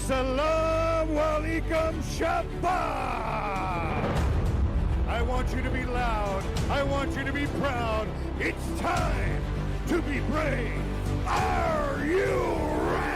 Assalamu alaikum Shabbat! I want you to be loud. I want you to be proud. It's time to be brave. Are you ready?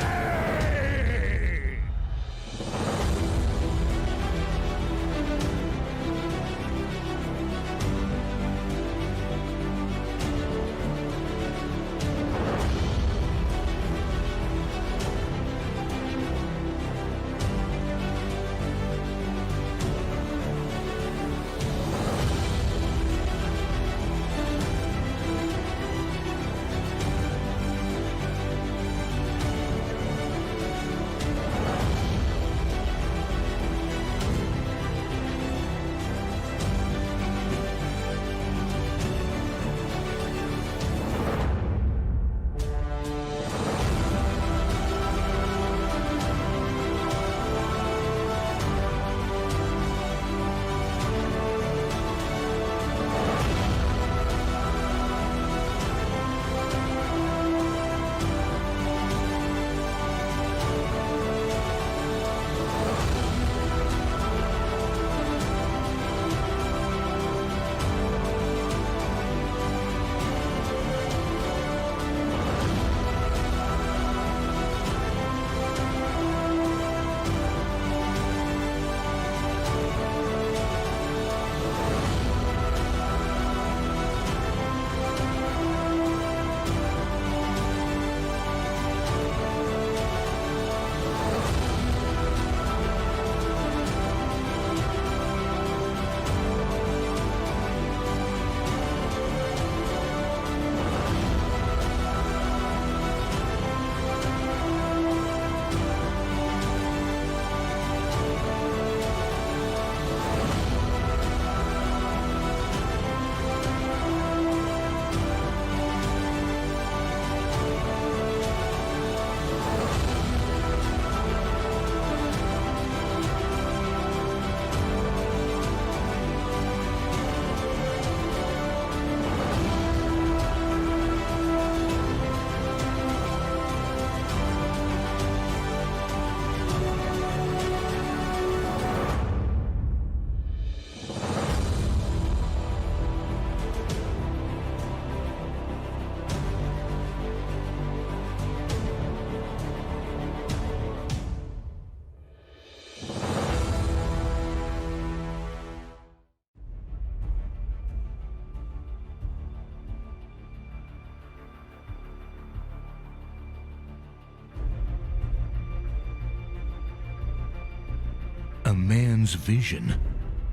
A man's vision,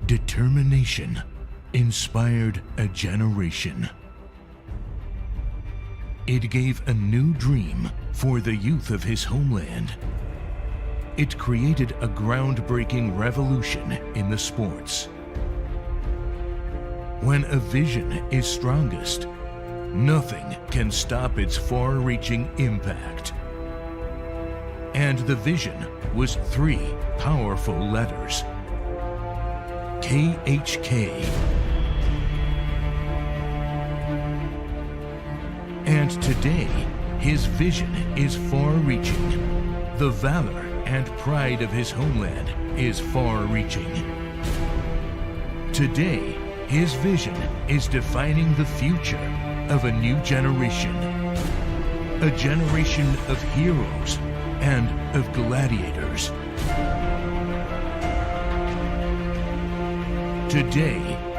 determination, inspired a generation. It gave a new dream for the youth of his homeland. It created a groundbreaking revolution in the sports. When a vision is strongest, nothing can stop its far-reaching impact. And the vision was 3 powerful letters: KHK. And today, his vision is far-reaching. The valor and pride of his homeland is far-reaching. Today, his vision is defining the future of a new generation. A generation of heroes and of gladiators. Today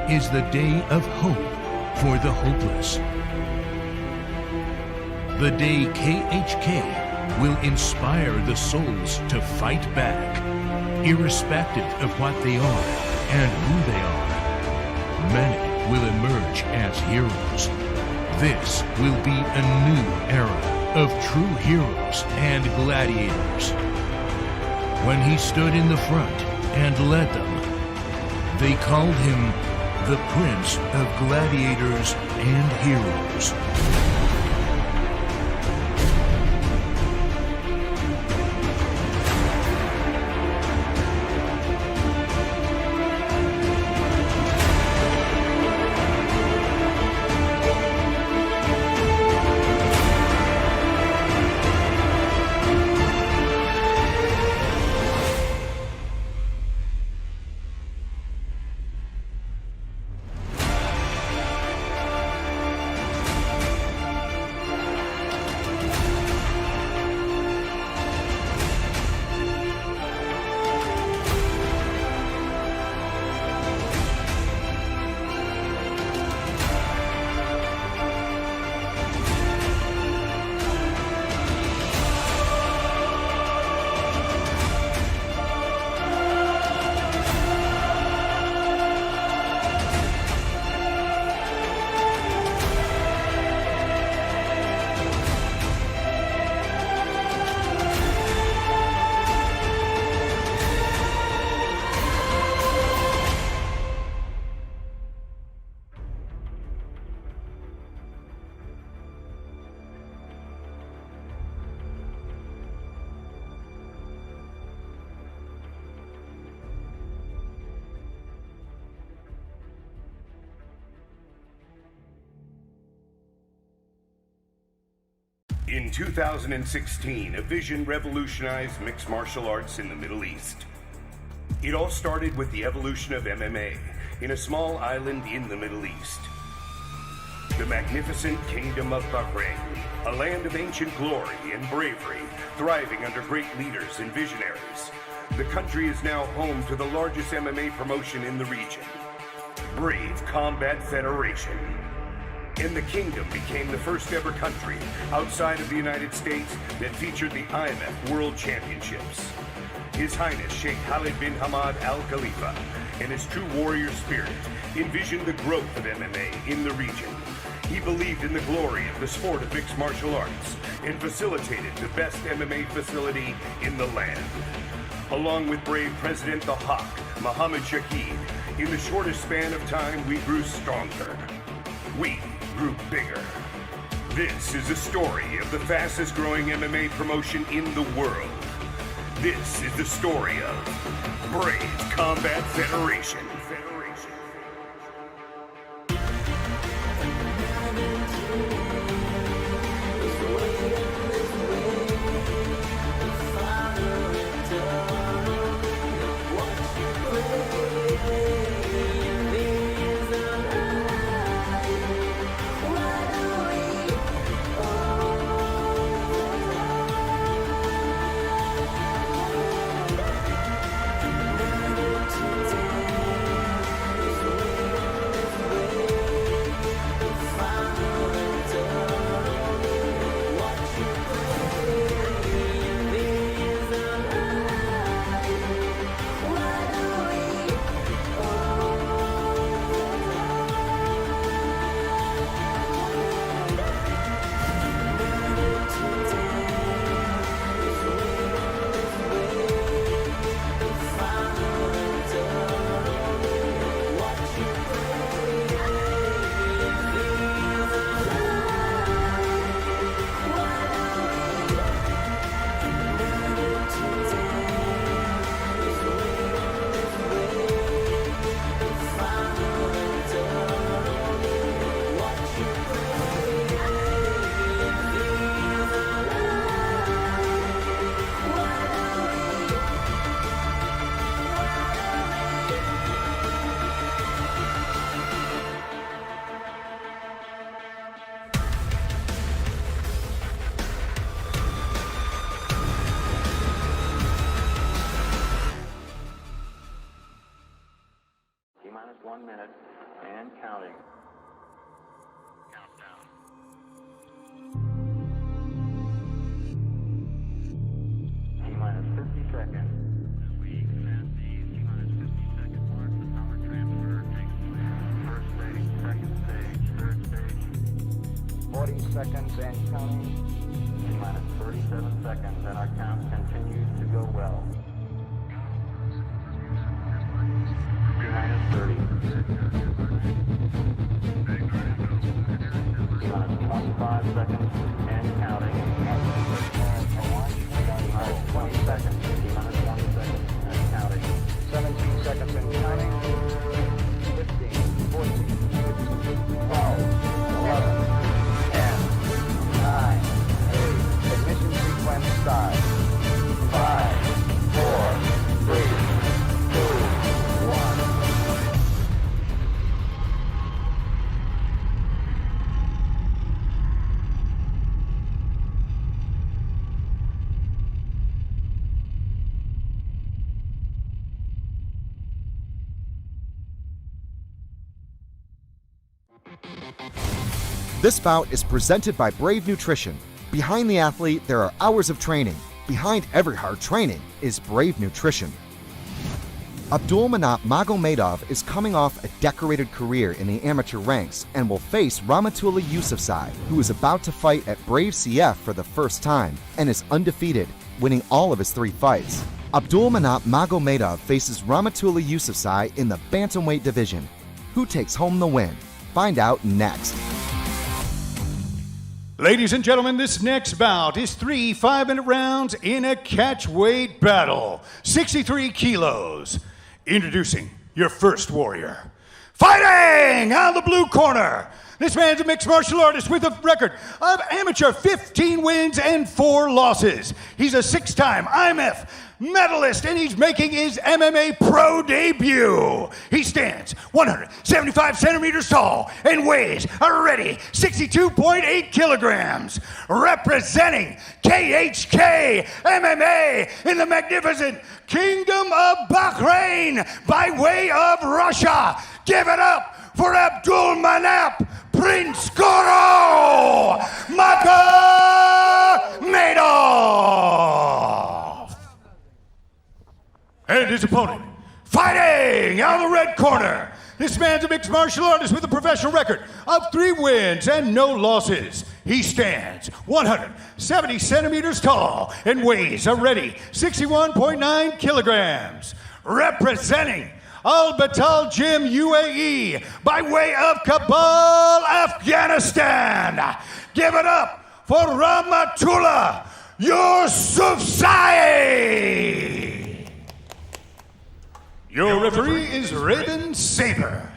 is the day of hope for the hopeless. The day KHK will inspire the souls to fight back, irrespective of what they are and who they are. Many will emerge as heroes. This will be a new era of true heroes and gladiators. When he stood in the front and led them, they called him the Prince of Gladiators and Heroes. In 2016, a vision revolutionized mixed martial arts in the Middle East. It all started with the evolution of MMA in a small island in the Middle East. The magnificent Kingdom of Bahrain, a land of ancient glory and bravery, thriving under great leaders and visionaries. The country is now home to the largest MMA promotion in the region, Brave Combat Federation. And the kingdom became the first ever country outside of the United States that featured the IMF World Championships. His Highness Sheikh Khalid bin Hamad Al Khalifa and his true warrior spirit envisioned the growth of MMA in the region. He believed in the glory of the sport of mixed martial arts and facilitated the best MMA facility in the land. Along with brave President the Hawk, Mohammed Shahid, in the shortest span of time we grew stronger. We grew bigger. This is the story of the fastest growing MMA promotion in the world. This is the story of Brave Combat Federation. T-minus 1 minute and counting. Countdown. T-minus 50 seconds. As we commence the T-minus 50 second mark, the power transfer takes place. First stage, second stage, third stage. 40 seconds and counting. T-minus 37 seconds, and our count continues to go well. T-minus 30. T-minus 25 seconds and counting. T-minus 20 seconds. T-minus 20 seconds and counting. 17 seconds and counting. 15, 14, 12, 11, 10, 9, 8. Ignition sequence start. 5, 4, 3, 2, 1. This bout is presented by Brave Nutrition. Behind the athlete, there are hours of training. Behind every hard training is Brave Nutrition. Abdulmanap Magomedov is coming off a decorated career in the amateur ranks and will face Rahmatullah Yousafzai, who is about to fight at Brave CF for the first time and is undefeated, winning all of his 3 fights. Abdulmanap Magomedov faces Rahmatullah Yousafzai in the bantamweight division. Who takes home the win? Find out next. Ladies and gentlemen, this next bout is 3 5-minute rounds in a catchweight battle. 63 kilos. Introducing your first warrior. Fighting out of the blue corner. This man's a mixed martial artist with a record of amateur 15 wins and 4 losses. He's a 6-time IMF medalist, and he's making his MMA pro debut. He stands 175 centimeters tall and weighs a ready 62.8 kilograms. Representing KHK MMA in the magnificent Kingdom of Bahrain by way of Russia. Give it up for Abdul Manap Prince Goro Magomedov. And his opponent, fighting out of the red corner. This man's a mixed martial artist with a professional record of 3 wins and no losses. He stands 170 centimeters tall and weighs a ready 61.9 kilograms. Representing Al Batal Gym UAE by way of Kabul, Afghanistan. Give it up for Rahmatullah Yusufzai. Your referee is Raven Saber.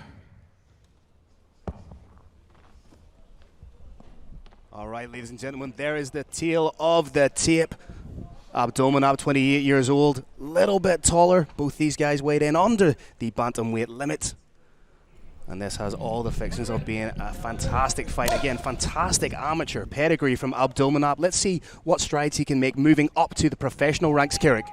All right, ladies and gentlemen, there is the tail of the tape. Abdominab, 28 years old, little bit taller. Both these guys weighed in under the bantamweight limit. And this has all the fictions of being a fantastic fight. Again, fantastic amateur pedigree from Abdominab. Let's see what strides he can make moving up to the professional ranks, Carrick.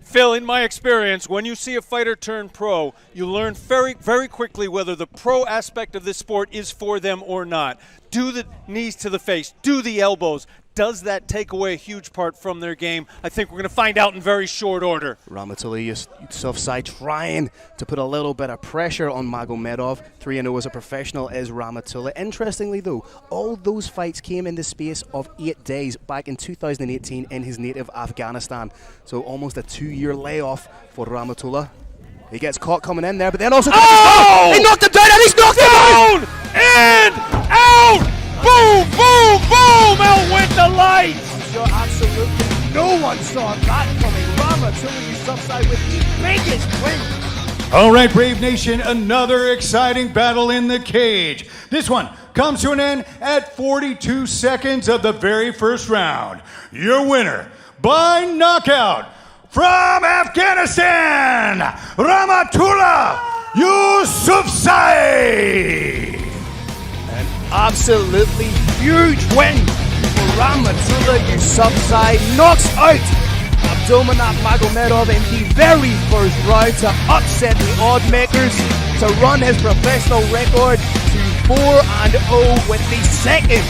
Phil, in my experience, when you see a fighter turn pro, you learn very, very quickly whether the pro aspect of this sport is for them or not. Do the knees to the face, do the elbows. Does that take away a huge part from their game? I think we're going to find out in very short order. Rahmatullah Yusufzai trying to put a little bit of pressure on Magomedov. 3-0 as a professional is Rahmatullah. Interestingly though, all those fights came in the space of 8 days back in 2018 in his native Afghanistan. So almost a 2-year layoff for Rahmatullah. He gets caught coming in there, but then also... Oh! He knocked him down and he's knocked him Down and out! Boom, boom, boom! Out went the light! I'm sure absolutely no one saw that coming. Rahmatullah Yusufzai with the biggest win. All right, Brave Nation, another exciting battle in the cage. This one comes to an end at 42 seconds of the very first round. Your winner by knockout from Afghanistan, Rahmatullah Yusufzai. Absolutely huge win for Rahmatullah Yusufzai. Knocks out Abdominab Magomedov in the very first round to upset the odd makers, to run his professional record to 4-0 with the second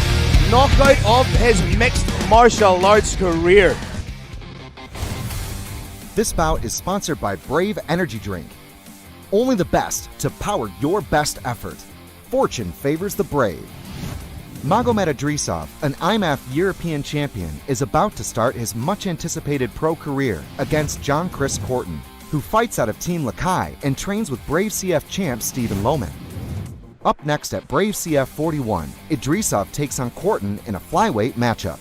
knockout of his mixed martial arts career. This bout is sponsored by Brave Energy Drink. Only the best to power your best effort. Fortune favors the brave. Magomed Idrisov, an IMAF European champion, is about to start his much-anticipated pro career against John Chris Corton, who fights out of Team Lakai and trains with Brave CF champ Stephen Lohman. Up next at Brave CF 41, Idrisov takes on Corton in a flyweight matchup.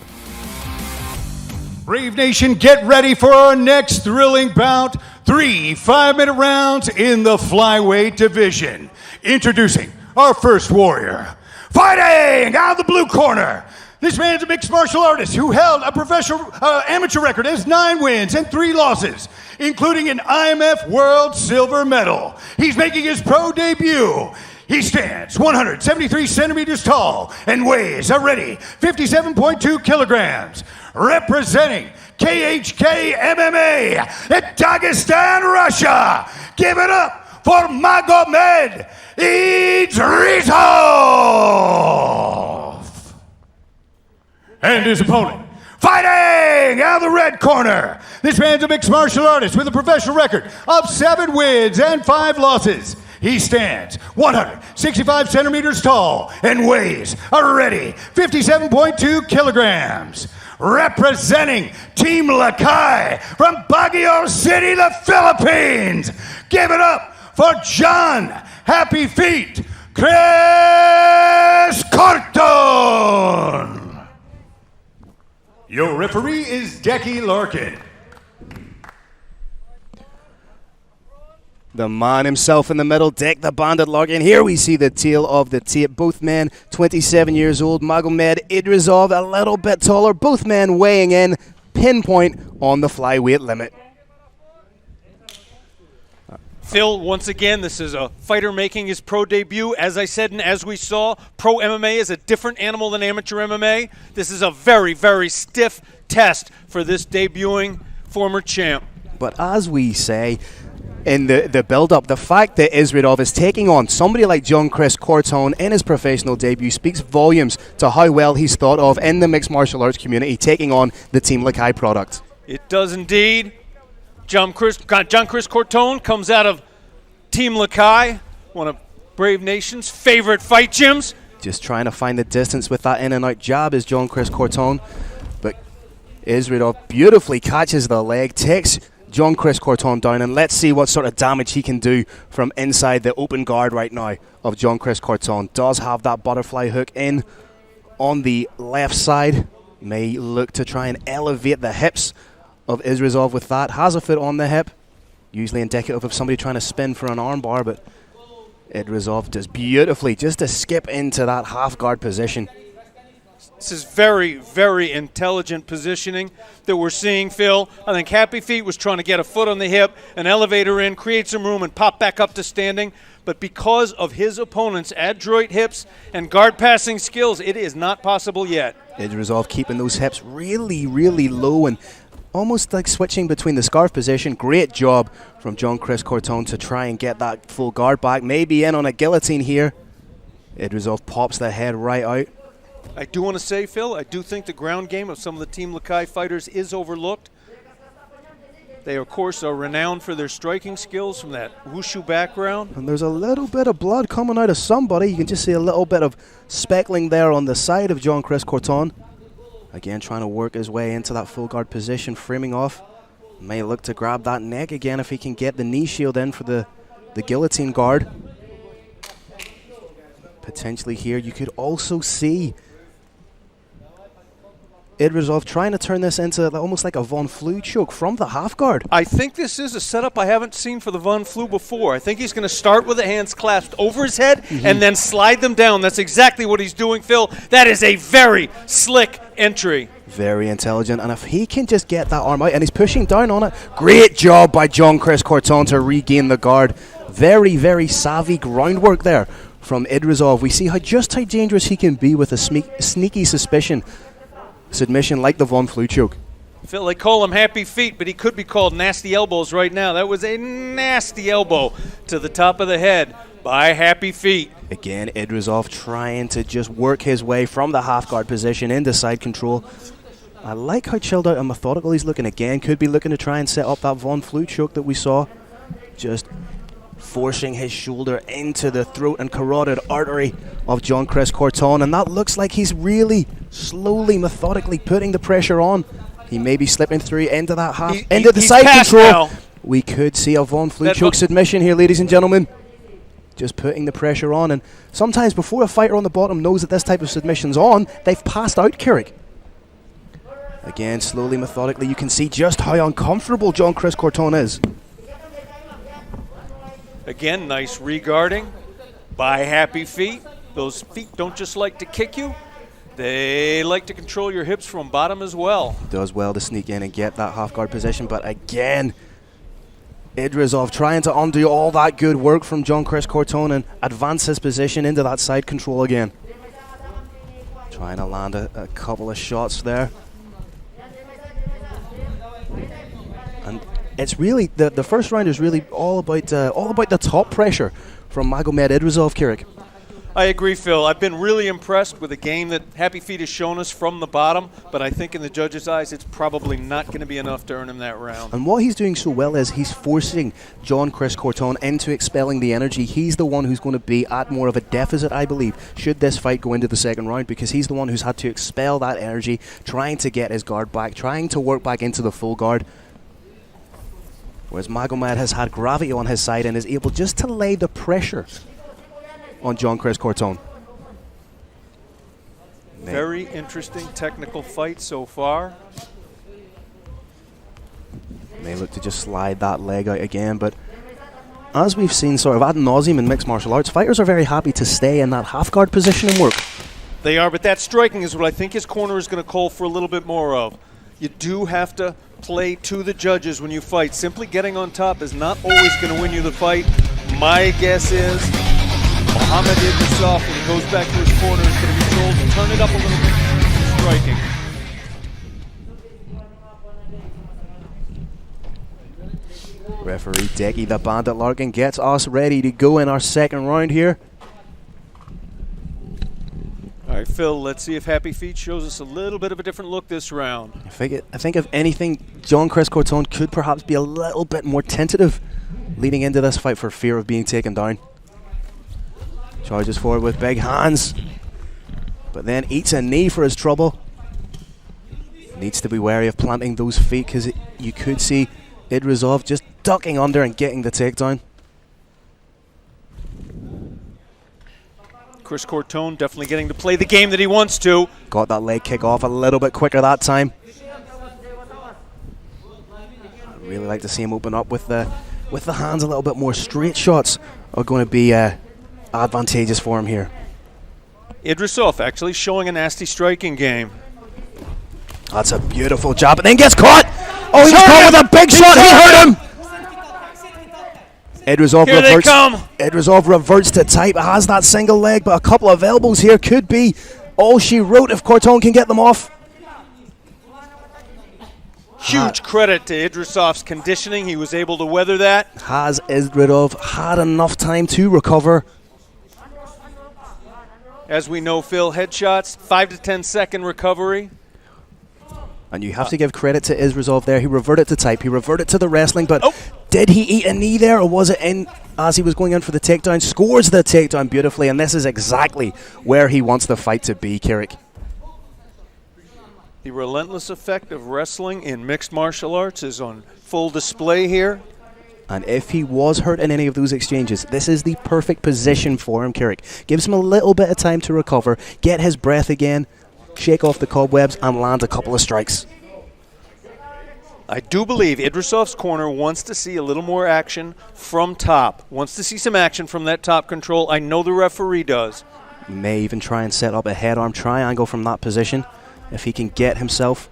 Brave Nation, get ready for our next thrilling bout. 3 5-minute rounds in the flyweight division. Introducing our first warrior, fighting out of the blue corner. This man's a mixed martial artist who held a professional amateur record as 9 wins and 3 losses, including an IMF World Silver Medal. He's making his pro debut. He stands 173 centimeters tall and weighs a ready 57.2 kilograms. Representing KHK MMA in Dagestan, Russia. Give it up for Magomed Idrisov. And his opponent, fighting out of the red corner. This man's a mixed martial artist with a professional record of 7 wins and 5 losses. He stands 165 centimeters tall and weighs a ready 57.2 kilograms. Representing Team Lakai from Baguio City, the Philippines. Give it up for John Happy Feet Chris Corton. Your referee is Decky Larkin. The man himself in the middle, Dick the Bandit lock in. Here we see the tail of the tape. Both men 27 years old. Magomed Idrizov a little bit taller. Both men weighing in pinpoint on the flyweight limit. Phil, once again, this is a fighter making his pro debut. As I said and as we saw, pro MMA is a different animal than amateur MMA. This is a very, very stiff test for this debuting former champ. But as we say in the build-up, the fact that Izridov is taking on somebody like John Chris Cortone in his professional debut speaks volumes to how well he's thought of in the mixed martial arts community, taking on the Team Lakai product. It does indeed. John Chris Cortone comes out of Team Lakai, one of Brave Nation's favorite fight gyms. Just trying to find the distance with that in and out jab is John Chris Cortone. But Izridov beautifully catches the leg, takes John Chris Cortone down, and let's see what sort of damage he can do from inside the open guard right now of John Chris Cortone. Does have that butterfly hook in on the left side. May look to try and elevate the hips of Izridov with that. Has a foot on the hip, usually indicative of somebody trying to spin for an armbar, but Idrizov does beautifully just to skip into that half guard position. This is very, very intelligent positioning that we're seeing, Phil. I think Happy Feet was trying to get a foot on the hip, an elevator in, create some room, and pop back up to standing. But because of his opponent's adroit hips and guard passing skills, it is not possible yet. Idrizov keeping those hips really, really low and almost like switching between the scarf position. Great job from John Chris Cortone to try and get that full guard back. Maybe in on a guillotine here. Idrizov pops the head right out. I do want to say, Phil, I do think the ground game of some of the Team Lakai fighters is overlooked. They, of course, are renowned for their striking skills from that wushu background. And there's a little bit of blood coming out of somebody. You can just see a little bit of speckling there on the side of John Chris Cortone. Again, trying to work his way into that full guard position, framing off. May look to grab that neck again if he can get the knee shield in for the guillotine guard. Potentially here, you could also see Idrizov trying to turn this into almost like a Von Flue choke from the half guard. I think this is a setup I haven't seen for the Von Flue before. I think he's going to start with the hands clasped over his head and then slide them down. That's exactly what he's doing, Phil. That is a very slick entry. Very intelligent, and if he can just get that arm out, and he's pushing down on it, great job by John Chris Cortone to regain the guard. Very, very savvy groundwork there from Idrizov. We see how dangerous he can be with a sneaky submission like the Von Flue choke. Phil, they call him Happy Feet, but he could be called Nasty Elbows right now. That was a nasty elbow to the top of the head by Happy Feet. Again, Idrizov trying to just work his way from the half guard position into side control. I like how chilled out and methodical he's looking again. Could be looking to try and set up that Von Flue choke that we saw. Just forcing his shoulder into the throat and carotid artery of John Chris Cortone, and that looks like he's really slowly, methodically putting the pressure on. He may be slipping through into that half, into the side control. Now. We could see a Von Flue choke submission here, ladies and gentlemen. Just putting the pressure on, and sometimes before a fighter on the bottom knows that this type of submission's on, they've passed out Keurig. Again, slowly, methodically, you can see just how uncomfortable John Chris Cortone is. Again, nice regarding by Happy Feet. Those feet don't just like to kick you. They like to control your hips from bottom as well. Does well to sneak in and get that half guard position, but again, Idrizov trying to undo all that good work from John Chris Cortone and advance his position into that side control again. Trying to land a couple of shots there. And it's really, the first round is really all about the top pressure from Magomed Idrizov, Keurig. I agree, Phil. I've been really impressed with the game that Happy Feet has shown us from the bottom, but I think in the judges' eyes it's probably not going to be enough to earn him that round. And what he's doing so well is he's forcing John Chris Cortone into expelling the energy. He's the one who's going to be at more of a deficit, I believe, should this fight go into the second round, because he's the one who's had to expel that energy, trying to get his guard back, trying to work back into the full guard. Whereas Magomed has had gravity on his side and is able just to lay the pressure on John Chris Cortone. Very interesting technical fight so far. May look to just slide that leg out again, but as we've seen sort of ad nauseum in mixed martial arts, fighters are very happy to stay in that half guard position and work. They are, but that striking is what I think his corner is going to call for a little bit more of. You do have to play to the judges when you fight. Simply getting on top is not always going to win you the fight. My guess is Muhammad Idrisov, when he goes back to his corner, is going to be told to turn it up a little bit, striking. Referee Decky the Bandit Larkin gets us ready to go in our second round here. All right, Phil, let's see if Happy Feet shows us a little bit of a different look this round. I think if anything, John Chris Cortone could perhaps be a little bit more tentative leading into this fight for fear of being taken down. Charges forward with big hands, but then eats a knee for his trouble. Needs to be wary of planting those feet because you could see Idrisov just ducking under and getting the takedown. Chris Cortone definitely getting to play the game that he wants to. Got that leg kick off a little bit quicker that time. I'd really like to see him open up with the hands a little bit more. Straight shots are going to be advantageous for him here. Idrisov actually showing a nasty striking game. That's a beautiful jab, but then gets caught. Oh, he was caught with a big shot. He hurt him. Idrisov reverts to type. Has that single leg, but a couple of elbows here could be all she wrote if Cortone can get them off. Huge credit to Idrisov's conditioning. He was able to weather that. Has Idrisov had enough time to recover? As we know, Phil, headshots, 5 to 10 second recovery. And you have to give credit to Idrisov there. He reverted to type. He reverted to the wrestling, but did he eat a knee there, or was it in as he was going in for the takedown? Scores the takedown beautifully, and this is exactly where he wants the fight to be, Kirik. The relentless effect of wrestling in mixed martial arts is on full display here. And if he was hurt in any of those exchanges, this is the perfect position for him, Kirik. Gives him a little bit of time to recover, get his breath again, shake off the cobwebs, and land a couple of strikes. I do believe Idrisov's corner wants to see a little more action from top. Wants to see some action from that top control. I know the referee does. May even try and set up a head arm triangle from that position if he can get himself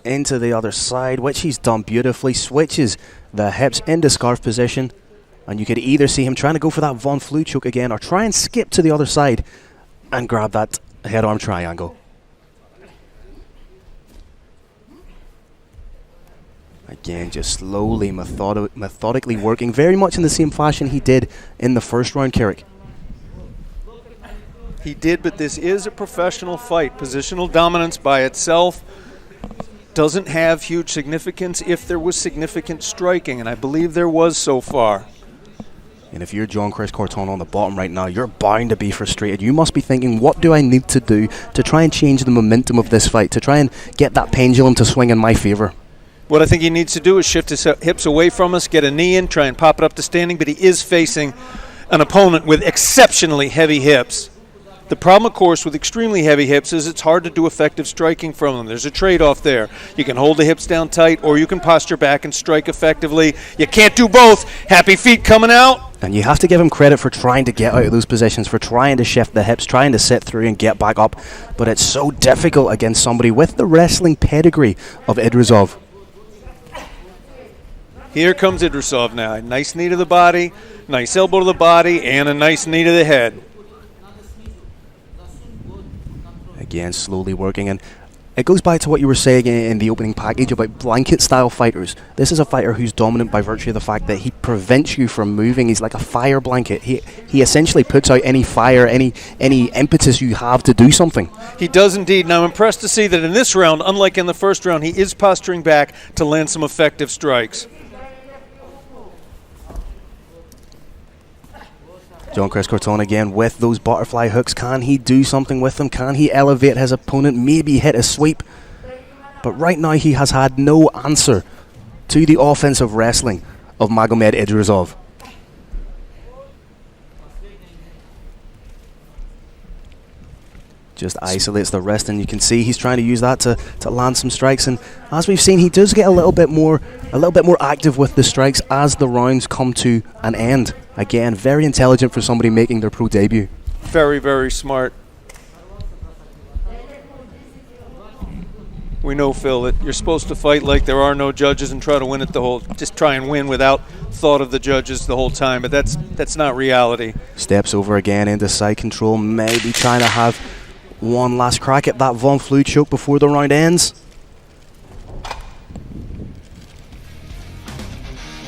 into the other side, which he's done beautifully. Switches the hips into scarf position, and you could either see him trying to go for that Von Flue choke again or try and skip to the other side and grab that head arm triangle. Again, just slowly, methodically working, very much in the same fashion he did in the first round, Kirik. He did, but this is a professional fight. Positional dominance by itself doesn't have huge significance if there was significant striking, and I believe there was so far. And if you're John Chris Cortone on the bottom right now, you're bound to be frustrated. You must be thinking, what do I need to do to try and change the momentum of this fight, to try and get that pendulum to swing in my favor? What I think he needs to do is shift his hips away from us, get a knee in, try and pop it up to standing, but he is facing an opponent with exceptionally heavy hips. The problem, of course, with extremely heavy hips is it's hard to do effective striking from them. There's a trade-off there. You can hold the hips down tight, or you can posture back and strike effectively. You can't do both. Happy Feet coming out. And you have to give him credit for trying to get out of those positions, for trying to shift the hips, trying to sit through and get back up. But it's so difficult against somebody with the wrestling pedigree of Idrisov. Here comes Idrisov now. Nice knee to the body, nice elbow to the body, and a nice knee to the head. Again, slowly working, and it goes back to what you were saying in the opening package about blanket-style fighters. This is a fighter who's dominant by virtue of the fact that he prevents you from moving. He's like a fire blanket. He essentially puts out any fire, any impetus you have to do something. He does indeed. Now, I'm impressed to see that in this round, unlike in the first round, he is posturing back to land some effective strikes. John Chris Cortone again with those butterfly hooks. Can he do something with them? Can he elevate his opponent? Maybe hit a sweep. But right now he has had no answer to the offensive wrestling of Magomed Idrisov. Just isolates the wrist, and you can see he's trying to use that to land some strikes. And as we've seen, he does get a little bit more active with the strikes as the rounds come to an end. Again, very intelligent for somebody making their pro debut. Very, very smart. We know, Phil, that you're supposed to fight like there are no judges and try to win it just try and win without thought of the judges the whole time, but that's not reality. Steps over again into side control, maybe trying to have one last crack at that Von Flue choke before the round ends.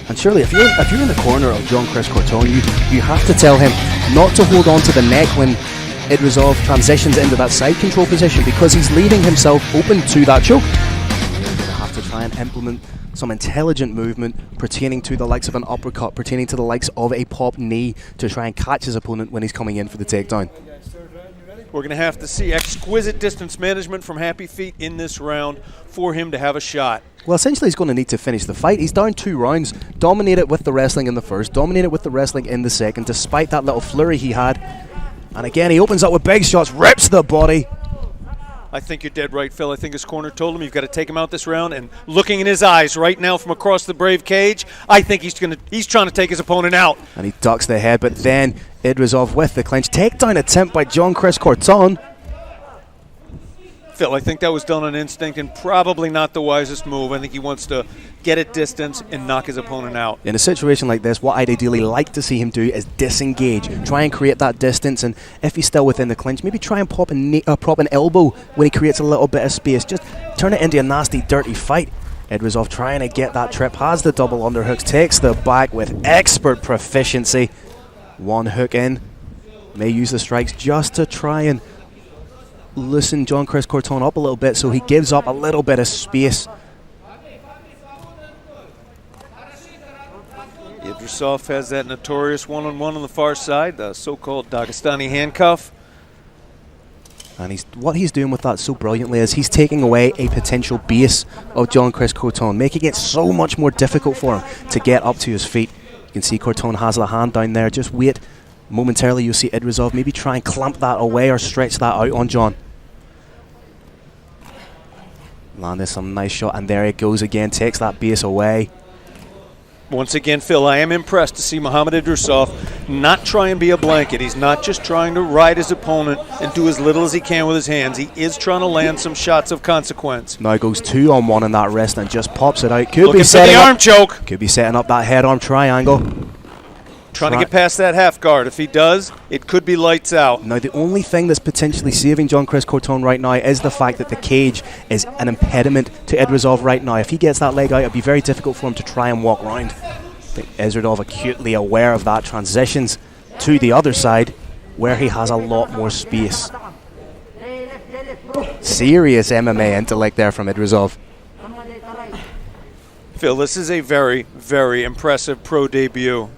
And surely, if you're in the corner of Jean-Chris Corton, you have to tell him not to hold on to the neck when Idrizov transitions into that side control position, because he's leaving himself open to that choke. He's going to have to try and implement some intelligent movement pertaining to the likes of an uppercut, pertaining to the likes of a pop knee to try and catch his opponent when he's coming in for the takedown. We're going to have to see exquisite distance management from Happy Feet in this round for him to have a shot. Well, essentially he's going to need to finish the fight. He's down 2 rounds, dominated with the wrestling in the first, dominated with the wrestling in the second, despite that little flurry he had. And again, he opens up with big shots, rips the body. I think you're dead right, Phil. I think his corner told him you've got to take him out this round. And looking in his eyes right now from across the Brave cage, I think he's trying to take his opponent out. And he ducks the head, but then Idrizov with the clinch. Takedown attempt by Jean-Chris Corton. Phil, I think that was done on instinct and probably not the wisest move. I think he wants to get at distance and knock his opponent out. In a situation like this, what I'd ideally like to see him do is disengage, try and create that distance, and if he's still within the clinch, maybe try and pop an elbow when he creates a little bit of space. Just turn it into a nasty, dirty fight. Idrizov trying to get that trip, has the double underhooks, takes the back with expert proficiency. One hook in, may use the strikes just to try and loosen Jean-Chris Corton up a little bit so he gives up a little bit of space. Idrizov has that notorious one-on-one on the far side, the so-called Dagestani handcuff. And what he's doing with that so brilliantly is he's taking away a potential base of Jean-Chris Corton, making it so much more difficult for him to get up to his feet. You can see Corton has the hand down there. Just wait. Momentarily you'll see Idrizov maybe try and clamp that away or stretch that out on John. Landed some nice shot, and there it goes again, takes that base away. Once again, Phil, I am impressed to see Muhammad Idrizov not try and be a blanket. He's not just trying to ride his opponent and do as little as he can with his hands. He is trying to land some shots of consequence. Now goes 2-on-1 in that wrist and just pops it out. Looking for the arm choke. Could be setting up that head-arm triangle. Trying to get past that half guard. If he does, it could be lights out. Now, the only thing that's potentially saving Jean-Chris Corton right now is the fact that the cage is an impediment to Idrizov right now. If he gets that leg out, it'd be very difficult for him to try and walk round. I think Idrizov acutely aware of that, transitions to the other side where he has a lot more space. Serious MMA intellect there from Idrizov. Phil, this is a very, very impressive pro debut.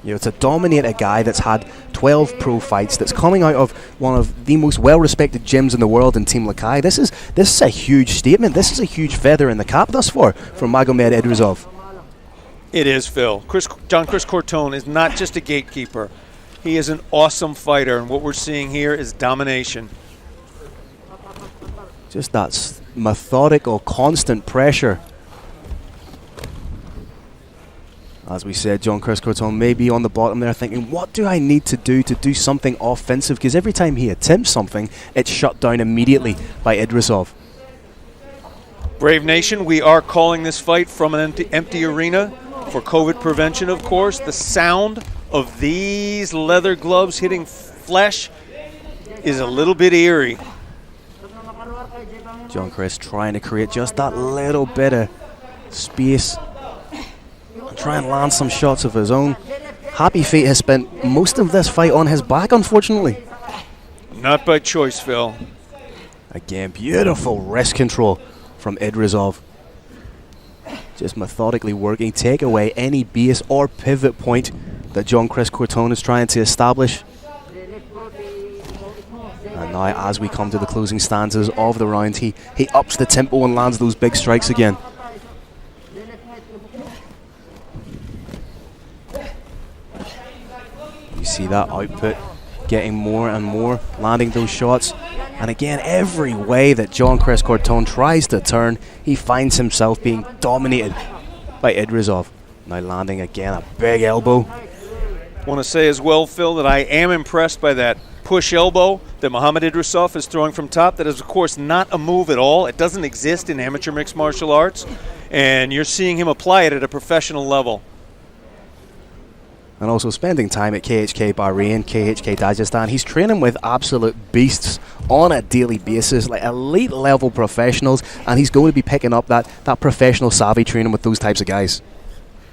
You know, to dominate a guy that's had 12 pro fights, that's coming out of one of the most well-respected gyms in the world in Team Lakai. This is a huge statement. This is a huge feather in the cap thus far from Magomed Idrizov. It is, Phil. Jean-Chris Corton is not just a gatekeeper. He is an awesome fighter, and what we're seeing here is domination. Just that methodical, constant pressure. As we said, Jean-Chris Corton may be on the bottom there thinking, what do I need to do something offensive? Because every time he attempts something, it's shut down immediately by Idrizov. Brave Nation, we are calling this fight from an empty arena for COVID prevention, of course. The sound of these leather gloves hitting flesh is a little bit eerie. Jean-Chris trying to create just that little bit of space. Try and land some shots of his own. Happy Feet has spent most of this fight on his back, unfortunately. Not by choice, Phil. Again, beautiful wrist control from Idrizov. Just methodically working, take away any base or pivot point that Jean-Chris Corton is trying to establish. And now, as we come to the closing stanzas of the round, he ups the tempo and lands those big strikes again. You see that output getting more and more, landing those shots. And again, every way that Jean-Chris Corton tries to turn, he finds himself being dominated by Idrizov. Now landing again a big elbow. Want to say as well, Phil, that I am impressed by that push elbow that Muhammad Idrisov is throwing from top. That is, of course, not a move at all. It doesn't exist in amateur mixed martial arts, and you're seeing him apply it at a professional level. And also spending time at KHK Bahrain, KHK Dagestan. He's training with absolute beasts on a daily basis, like elite level professionals, and he's going to be picking up that professional savvy training with those types of guys.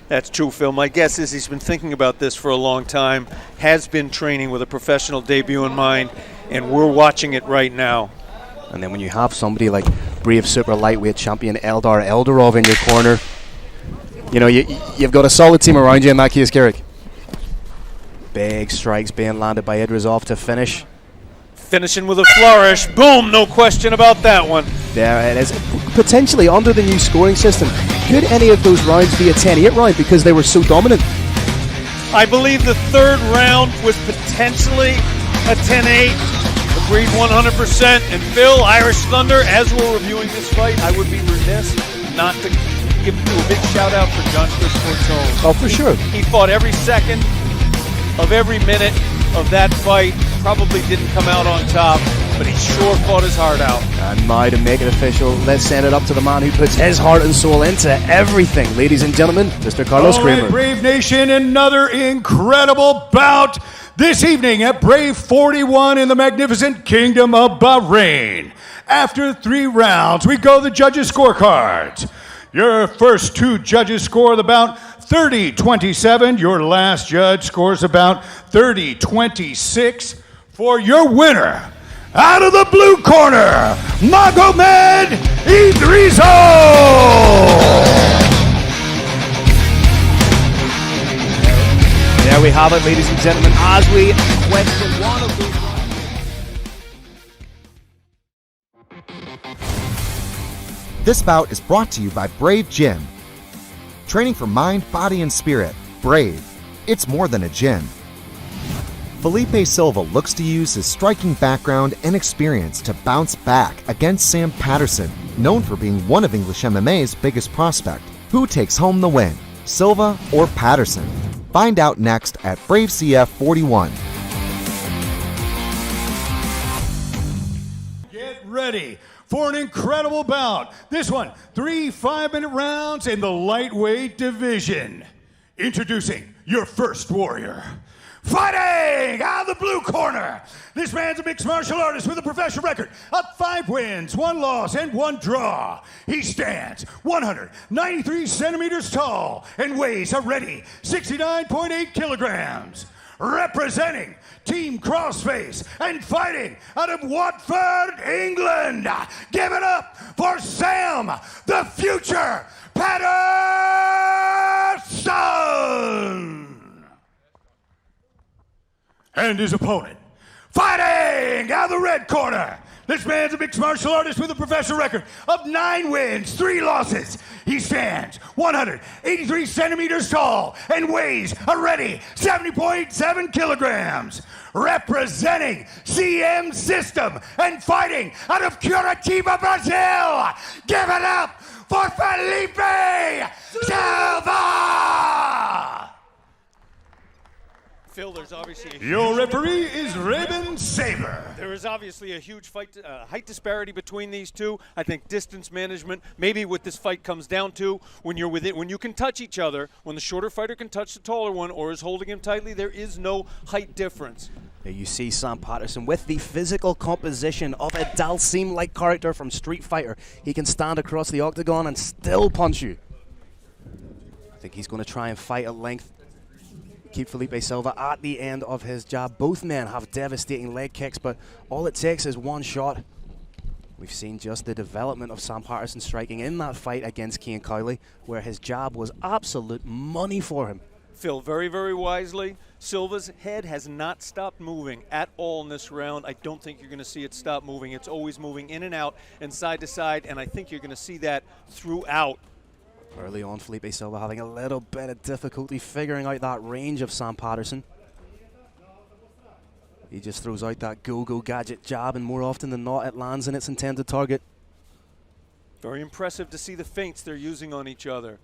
That's true, Phil. My guess is he's been thinking about this for a long time, has been training with a professional debut in mind, and we're watching it right now. And then when you have somebody like Brave super lightweight champion Eldar Eldarov in your corner, you know, you've got a solid team around you in that case, Garrick. Big strikes being landed by Idrizov to finish. Finishing with a flourish. Boom, no question about that one. There it is. Potentially under the new scoring system, could any of those rounds be a 10-8 round because they were so dominant? I believe the third round was potentially a 10-8. Agreed 100%. And Phil, Irish Thunder, as we're reviewing this fight, I would be remiss not to give a big shout out for Jean-Chris Corton. Oh, for sure. He fought every second of every minute of that fight. Probably didn't come out on top, but he sure fought his heart out. And now to make it official, let's send it up to the man who puts his heart and soul into everything. Ladies and gentlemen, Mr. Carlos Kramer. All right, Brave Nation, another incredible bout this evening at Brave 41 in the magnificent Kingdom of Bahrain. After 3 rounds, we go to the judges' scorecards. Your first 2 judges score the bout 30-27. Your last judge scores about 30-26. For your winner, out of the blue corner, Magomed Idrizov! There we have it, ladies and gentlemen, as we went to one of those. This bout is brought to you by Brave Gym. Training for mind, body, and spirit. Brave. It's more than a gym. Felipe Silva looks to use his striking background and experience to bounce back against Sam Patterson, known for being one of English MMA's biggest prospect. Who takes home the win, Silva or Patterson? Find out next at Brave CF 41. Get ready for an incredible bout. This one, 3 5-minute rounds in the lightweight division. Introducing your first warrior. Fighting out of the blue corner, this man's a mixed martial artist with a professional record of 5 wins, 1 loss, and 1 draw. He stands 193 centimeters tall and weighs a ready 69.8 kilograms. Representing Team Crossface and fighting out of Watford, England. Give it up for Sam, the future Patterson! And his opponent, fighting out of the red corner. This man's a mixed martial artist with a professional record of 9 wins, 3 losses. He stands 183 centimeters tall and weighs a ready 70.7 kilograms. Representing CM System and fighting out of Curitiba, Brazil. Give it up for Felipe Silva! Phil, there's obviously Your referee is Raven Saber. There is obviously a huge height disparity between these two. I think distance management, maybe what this fight comes down to, when you're within, when you can touch each other, when the shorter fighter can touch the taller one or is holding him tightly, there is no height difference. There you see Sam Patterson with the physical composition of a Dalsim-like character from Street Fighter. He can stand across the octagon and still punch you. I think he's going to try and fight at length. Keep Felipe Silva at the end of his jab. Both men have devastating leg kicks, but all it takes is 1 shot. We've seen just the development of Sam Patterson striking in that fight against Cian Cowley, where his jab was absolute money for him. Phil, very, very wisely, Silva's head has not stopped moving at all in this round. I don't think you're going to see it stop moving. It's always moving in and out and side to side, and I think you're going to see that throughout. Early on, Felipe Silva having a little bit of difficulty figuring out that range of Sam Patterson. He just throws out that go-go gadget jab, and more often than not, it lands in its intended target. Very impressive to see the feints they're using on each other.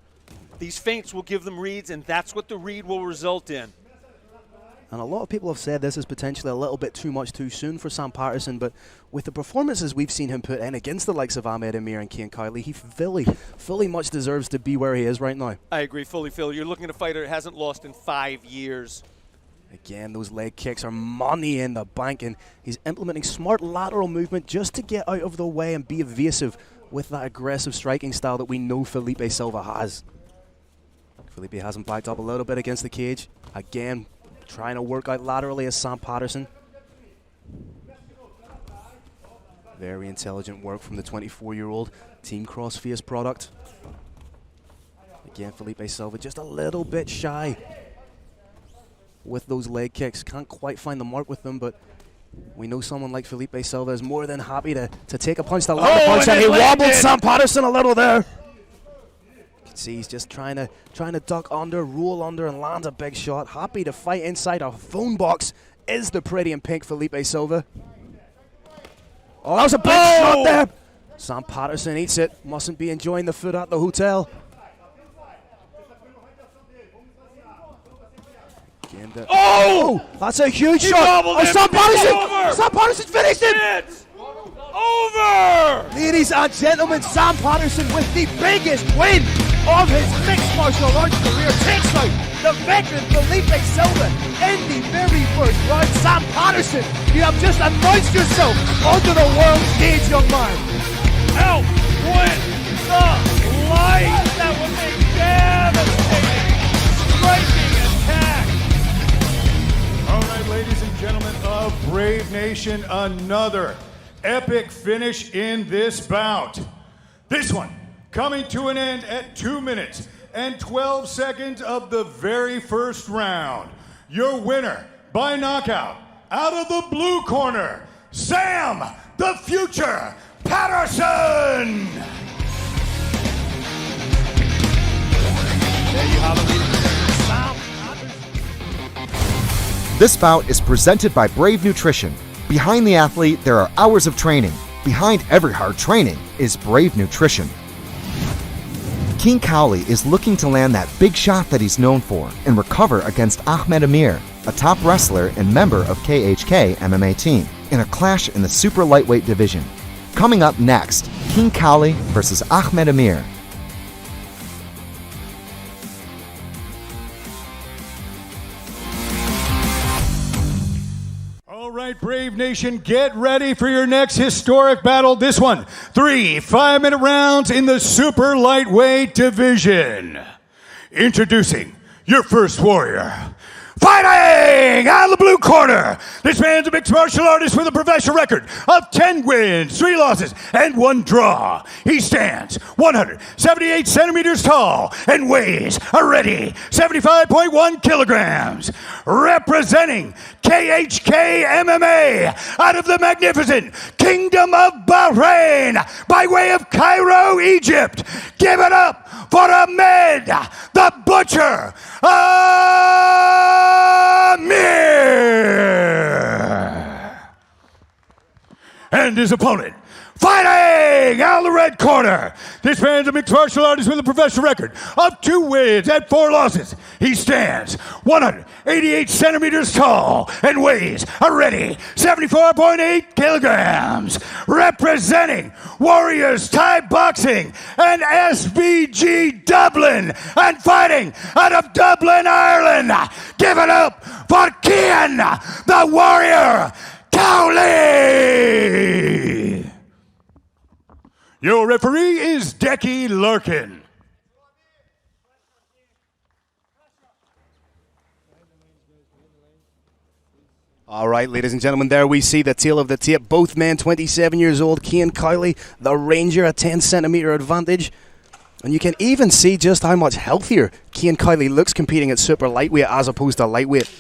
These feints will give them reads, and that's what the read will result in. And a lot of people have said this is potentially a little bit too much too soon for Sam Patterson, but with the performances we've seen him put in against the likes of Ahmed Amir and Cian Cowley, he fully much deserves to be where he is right now. I agree fully, Phil. You're looking at a fighter that hasn't lost in 5 years. Again, those leg kicks are money in the bank, and he's implementing smart lateral movement just to get out of the way and be evasive with that aggressive striking style that we know Felipe Silva has. Felipe has him backed up a little bit against the cage. Again, trying to work out laterally as Sam Patterson. Very intelligent work from the 24-year-old Team CrossFace product. Again, Felipe Silva just a little bit shy with those leg kicks. Can't quite find the mark with them, but we know someone like Felipe Silva is more than happy to take a punch, to land a punch, and he wobbled Sam Patterson a little there. You can see he's just trying to duck under, roll under, and land a big shot. Happy to fight inside a phone box is the pretty and pink Felipe Silva. Oh, that was a big shot there. Sam Patterson eats it. Mustn't be enjoying the food at the hotel. Oh, that's a huge shot. Oh, Sam Patterson! Sam Patterson finished it! It's over! Ladies and gentlemen, Sam Patterson with the biggest win of his mixed martial arts career takes out the veteran Felipe Silva in the very first round. Sam Patterson, you have just announced yourself onto the world stage, young man. Out went the light. That was a devastating striking attack. All right, ladies and gentlemen of Brave Nation, another epic finish in this bout. This one coming to an end at 2 minutes and 12 seconds of the very first round. Your winner by knockout, out of the blue corner, Sam the Future Patterson! There you have it. This bout is presented by Brave Nutrition. Behind the athlete, there are hours of training. Behind every hard training is Brave Nutrition. Cian Cowley is looking to land that big shot that he's known for and recover against Ahmed Amir, a top wrestler and member of KHK MMA team, in a clash in the super lightweight division. Coming up next, Cian Cowley versus Ahmed Amir. All right, Brave Nation, get ready for your next historic battle. This one, 3 5-minute rounds in the super lightweight division. Introducing your first warrior. Fighting out of the blue corner, this man's a mixed martial artist with a professional record of 10 wins, 3 losses, and 1 draw. He stands 178 centimeters tall and weighs a ready 75.1 kilograms. Representing KHK MMA out of the magnificent Kingdom of Bahrain by way of Cairo, Egypt. Give it up for Ahmed the Butcher Amir! And his opponent, fighting out of the red corner. This man's a mixed martial artist with a professional record of 2 wins and 4 losses. He stands 188 centimeters tall and weighs a ready 74.8 kilograms. Representing Warriors Thai Boxing and SBG Dublin and fighting out of Dublin, Ireland. Give it up for Cian the Warrior Cowley! Your referee is Decky Larkin. All right, ladies and gentlemen, there we see the tail of the tape. Both men 27 years old. Cian Cowley, the Ranger, a 10-centimeter advantage. And you can even see just how much healthier Cian Cowley looks competing at super lightweight as opposed to lightweight.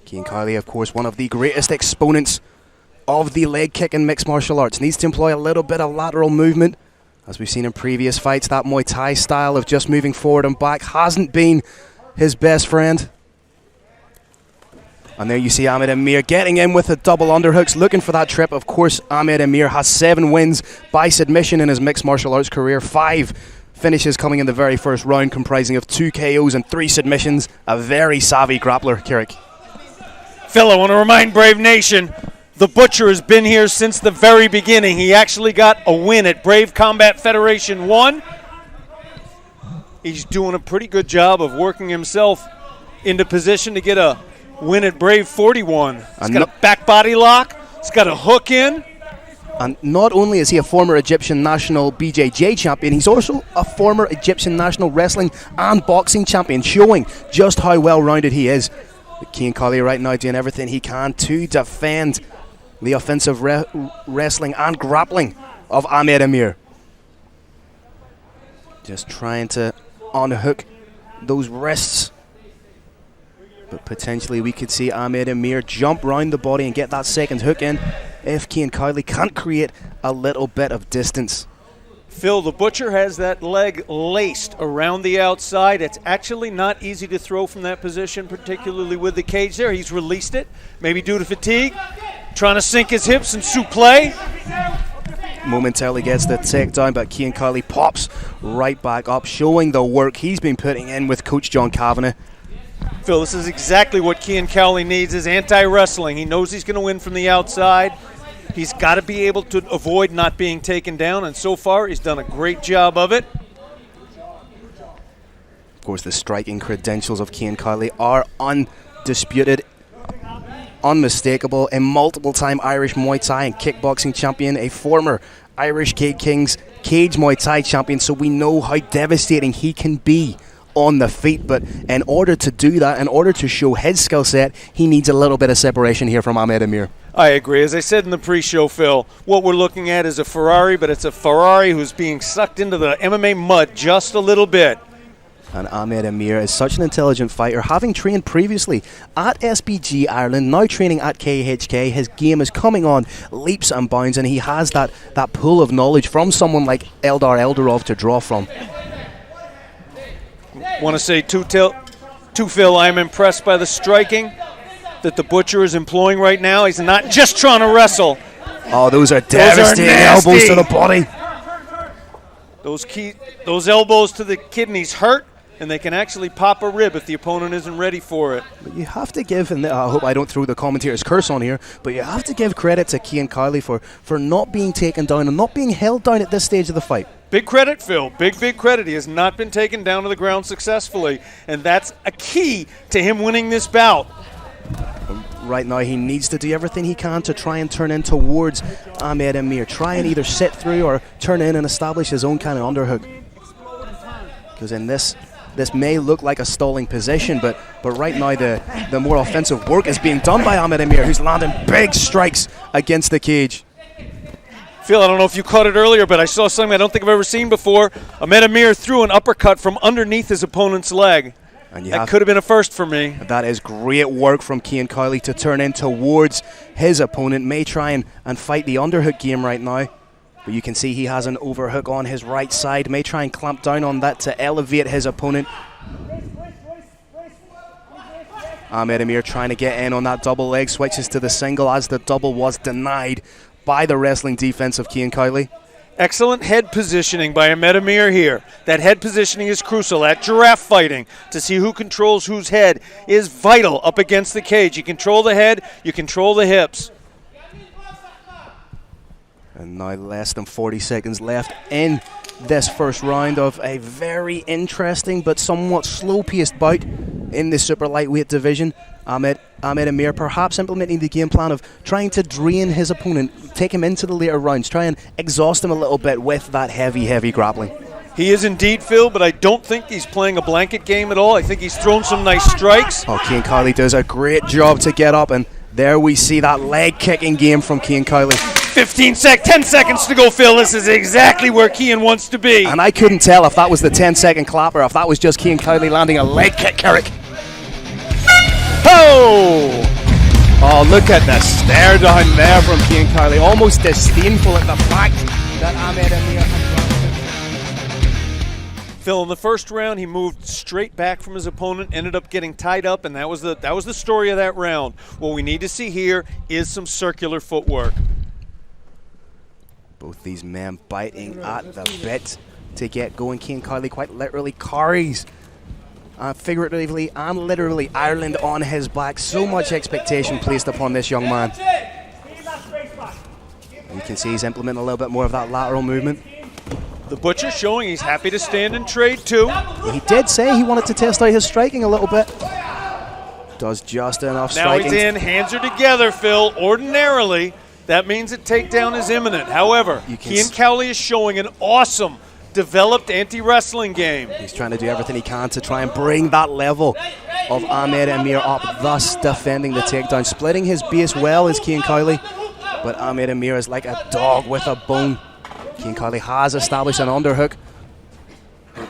Cian Cowley, of course, one of the greatest exponents of the leg kick in mixed martial arts. Needs to employ a little bit of lateral movement. As we've seen in previous fights, that Muay Thai style of just moving forward and back hasn't been his best friend. And there you see Ahmed Amir getting in with the double underhooks, looking for that trip. Of course, Ahmed Amir has 7 wins by submission in his mixed martial arts career. 5 finishes coming in the very first round, comprising of 2 KOs and 3 submissions. A very savvy grappler, Kirik. Phil, I want to remind Brave Nation, the Butcher has been here since the very beginning. He actually got a win at Brave Combat Federation 1. He's doing a pretty good job of working himself into position to get a win at Brave 41. He's got a back body lock. He's got a hook in. And not only is he a former Egyptian national BJJ champion, he's also a former Egyptian national wrestling and boxing champion, showing just how well-rounded he is. But Cian Colley right now doing everything he can to defend the offensive wrestling and grappling of Ahmed Amir. Just trying to unhook those wrists. But potentially we could see Ahmed Amir jump round the body and get that second hook in if Cian Colley can't create a little bit of distance. Phil, the Butcher has that leg laced around the outside. It's actually not easy to throw from that position, particularly with the cage there. He's released it, maybe due to fatigue, trying to sink his hips and suplex. Momentarily gets the takedown, but Cian Colley pops right back up, showing the work he's been putting in with Coach John Kavanagh. Phil, this is exactly what Cian Colley needs, is anti-wrestling. He knows he's going to win from the outside. He's got to be able to avoid not being taken down, and so far he's done a great job of it. Of course, the striking credentials of Cian Colley are undisputed, unmistakable. A multiple-time Irish Muay Thai and kickboxing champion, a former Irish Kings cage Muay Thai champion, so we know how devastating he can be on the feet. But in order to do that, in order to show his skill set, he needs a little bit of separation here from Ahmed Amir. I agree. As I said in the pre-show, Phil, what we're looking at is a Ferrari, but it's a Ferrari who's being sucked into the MMA mud just a little bit. And Ahmed Amir is such an intelligent fighter, having trained previously at SBG Ireland, now training at KHK. His game is coming on leaps and bounds, and he has that pool of knowledge from someone like Eldar Eldarov to draw from. Want to say too, Phil, I am impressed by the striking that the Butcher is employing right now. He's not just trying to wrestle. Oh, those are devastating elbows to the body. Those elbows to the kidneys hurt, and they can actually pop a rib if the opponent isn't ready for it. But you have to give, and I hope I don't throw the commentator's curse on here, but you have to give credit to Cian Colley for not being taken down and not being held down at this stage of the fight. Big credit, Phil. Big credit. He has not been taken down to the ground successfully, and that's a key to him winning this bout. Right now he needs to do everything he can to try and turn in towards Ahmed Amir. Try and either sit through or turn in and establish his own kind of underhook. Because in this may look like a stalling position, but right now the more offensive work is being done by Ahmed Amir, who's landing big strikes against the cage. Phil, I don't know if you caught it earlier, but I saw something I don't think I've ever seen before. Ahmed Amir threw an uppercut from underneath his opponent's leg. And that could have been a first for me. That is great work from Cian Colley to turn in towards his opponent. May try and fight the underhook game right now. But you can see he has an overhook on his right side. May try and clamp down on that to elevate his opponent. Ahmed Amir trying to get in on that double leg. Switches to the single as the double was denied by the wrestling defense of Cian Colley. Excellent head positioning by Ahmed Amir here. That head positioning is crucial. At giraffe fighting, to see who controls whose head is vital up against the cage. You control the head, you control the hips. And now less than 40 seconds left in this first round of a very interesting but somewhat slow-paced bout in the super lightweight division. Ahmed Amir perhaps implementing the game plan of trying to drain his opponent, take him into the later rounds, try and exhaust him a little bit with that heavy grappling. He is indeed, Phil, but I don't think he's playing a blanket game at all. I think he's thrown some nice strikes. Oh, Cian Colley does a great job to get up, and there we see that leg kicking game from Cian Colley. 10 seconds to go, Phil. This is exactly where Cian wants to be. And I couldn't tell if that was the 10-second clap or if that was just Cian Colley landing a leg kick, Carrick. Oh, look at the stare down there from Cian Colley. Almost disdainful at the fact that Ahmed Amir had dropped it. Phil, in the first round, he moved straight back from his opponent, ended up getting tied up, and that was the story of that round. What we need to see here is some circular footwork. Both these men biting at the bit to get going. Cian Cowley quite literally carries, figuratively and literally, Ireland on his back. So much expectation placed upon this young man. You can see he's implementing a little bit more of that lateral movement. The Butcher showing he's happy to stand and trade too. He did say he wanted to test out his striking a little bit. Does just enough Now striking. he's in, hands are together, Phil. Ordinarily, that means a takedown is imminent. However, Cian Cowley is showing an awesome, developed anti-wrestling game. He's trying to do everything he can to try and bring that level of Ahmed Amir up, thus defending the takedown. Splitting his base well is Cian Cowley, but Ahmed Amir is like a dog with a bone. Cian Cowley has established an underhook.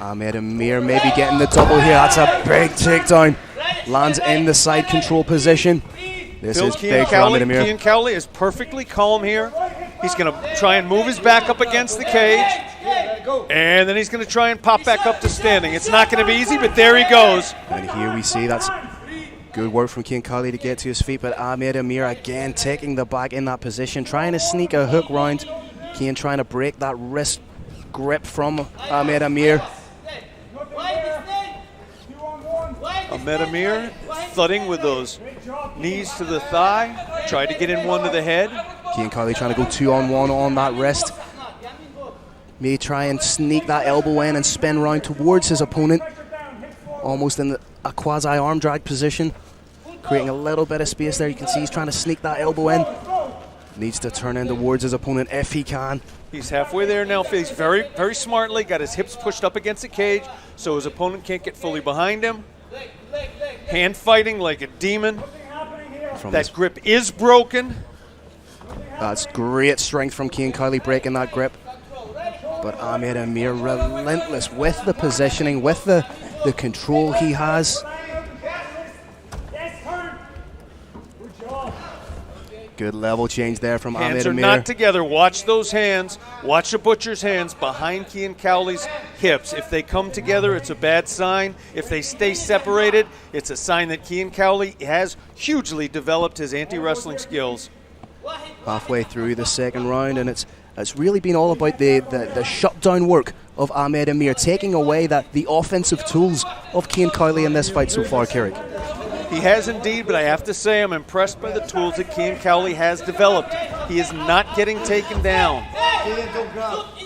Ahmed Amir maybe getting the double here. That's a big takedown. Lands in the side control position. This is big for Ahmed Amir. Cian Cowley is perfectly calm here. He's going to try and move his back up against the cage. And then he's going to try and pop back up to standing. It's not going to be easy, but there he goes. And here we see that's good work from Cian Cowley to get to his feet, but Ahmed Amir again taking the back in that position, trying to sneak a hook round. Cian trying to break that wrist grip from Ahmed Amir. Ahmed Amir thudding with those knees to the thigh. Tried to get in one to the head. Cian Cowley trying to go 2-on-1 on that wrist. May try and sneak that elbow in and spin round towards his opponent. Almost in a quasi-arm drag position. Creating a little bit of space there. You can see he's trying to sneak that elbow in. Needs to turn in towards his opponent if he can. He's halfway there now. He's very, very smartly got his hips pushed up against the cage so his opponent can't get fully behind him. Hand fighting like a demon. That grip is broken. That's great strength from Cian Cowley breaking that grip. But Ahmed Amir relentless with the positioning, with the control he has. Good level change there from Ahmed Amir. Hands are not together. Watch those hands. Watch the Butcher's hands behind Cian Cowley's hips. If they come together, it's a bad sign. If they stay separated, it's a sign that Cian Cowley has hugely developed his anti-wrestling skills. Halfway through the second round, and it's really been all about the shutdown work of Ahmed Amir, taking away the offensive tools of Cian Cowley in this fight so far, Carrick. He has indeed, but I have to say I'm impressed by the tools that Cian Cowley has developed. He is not getting taken down.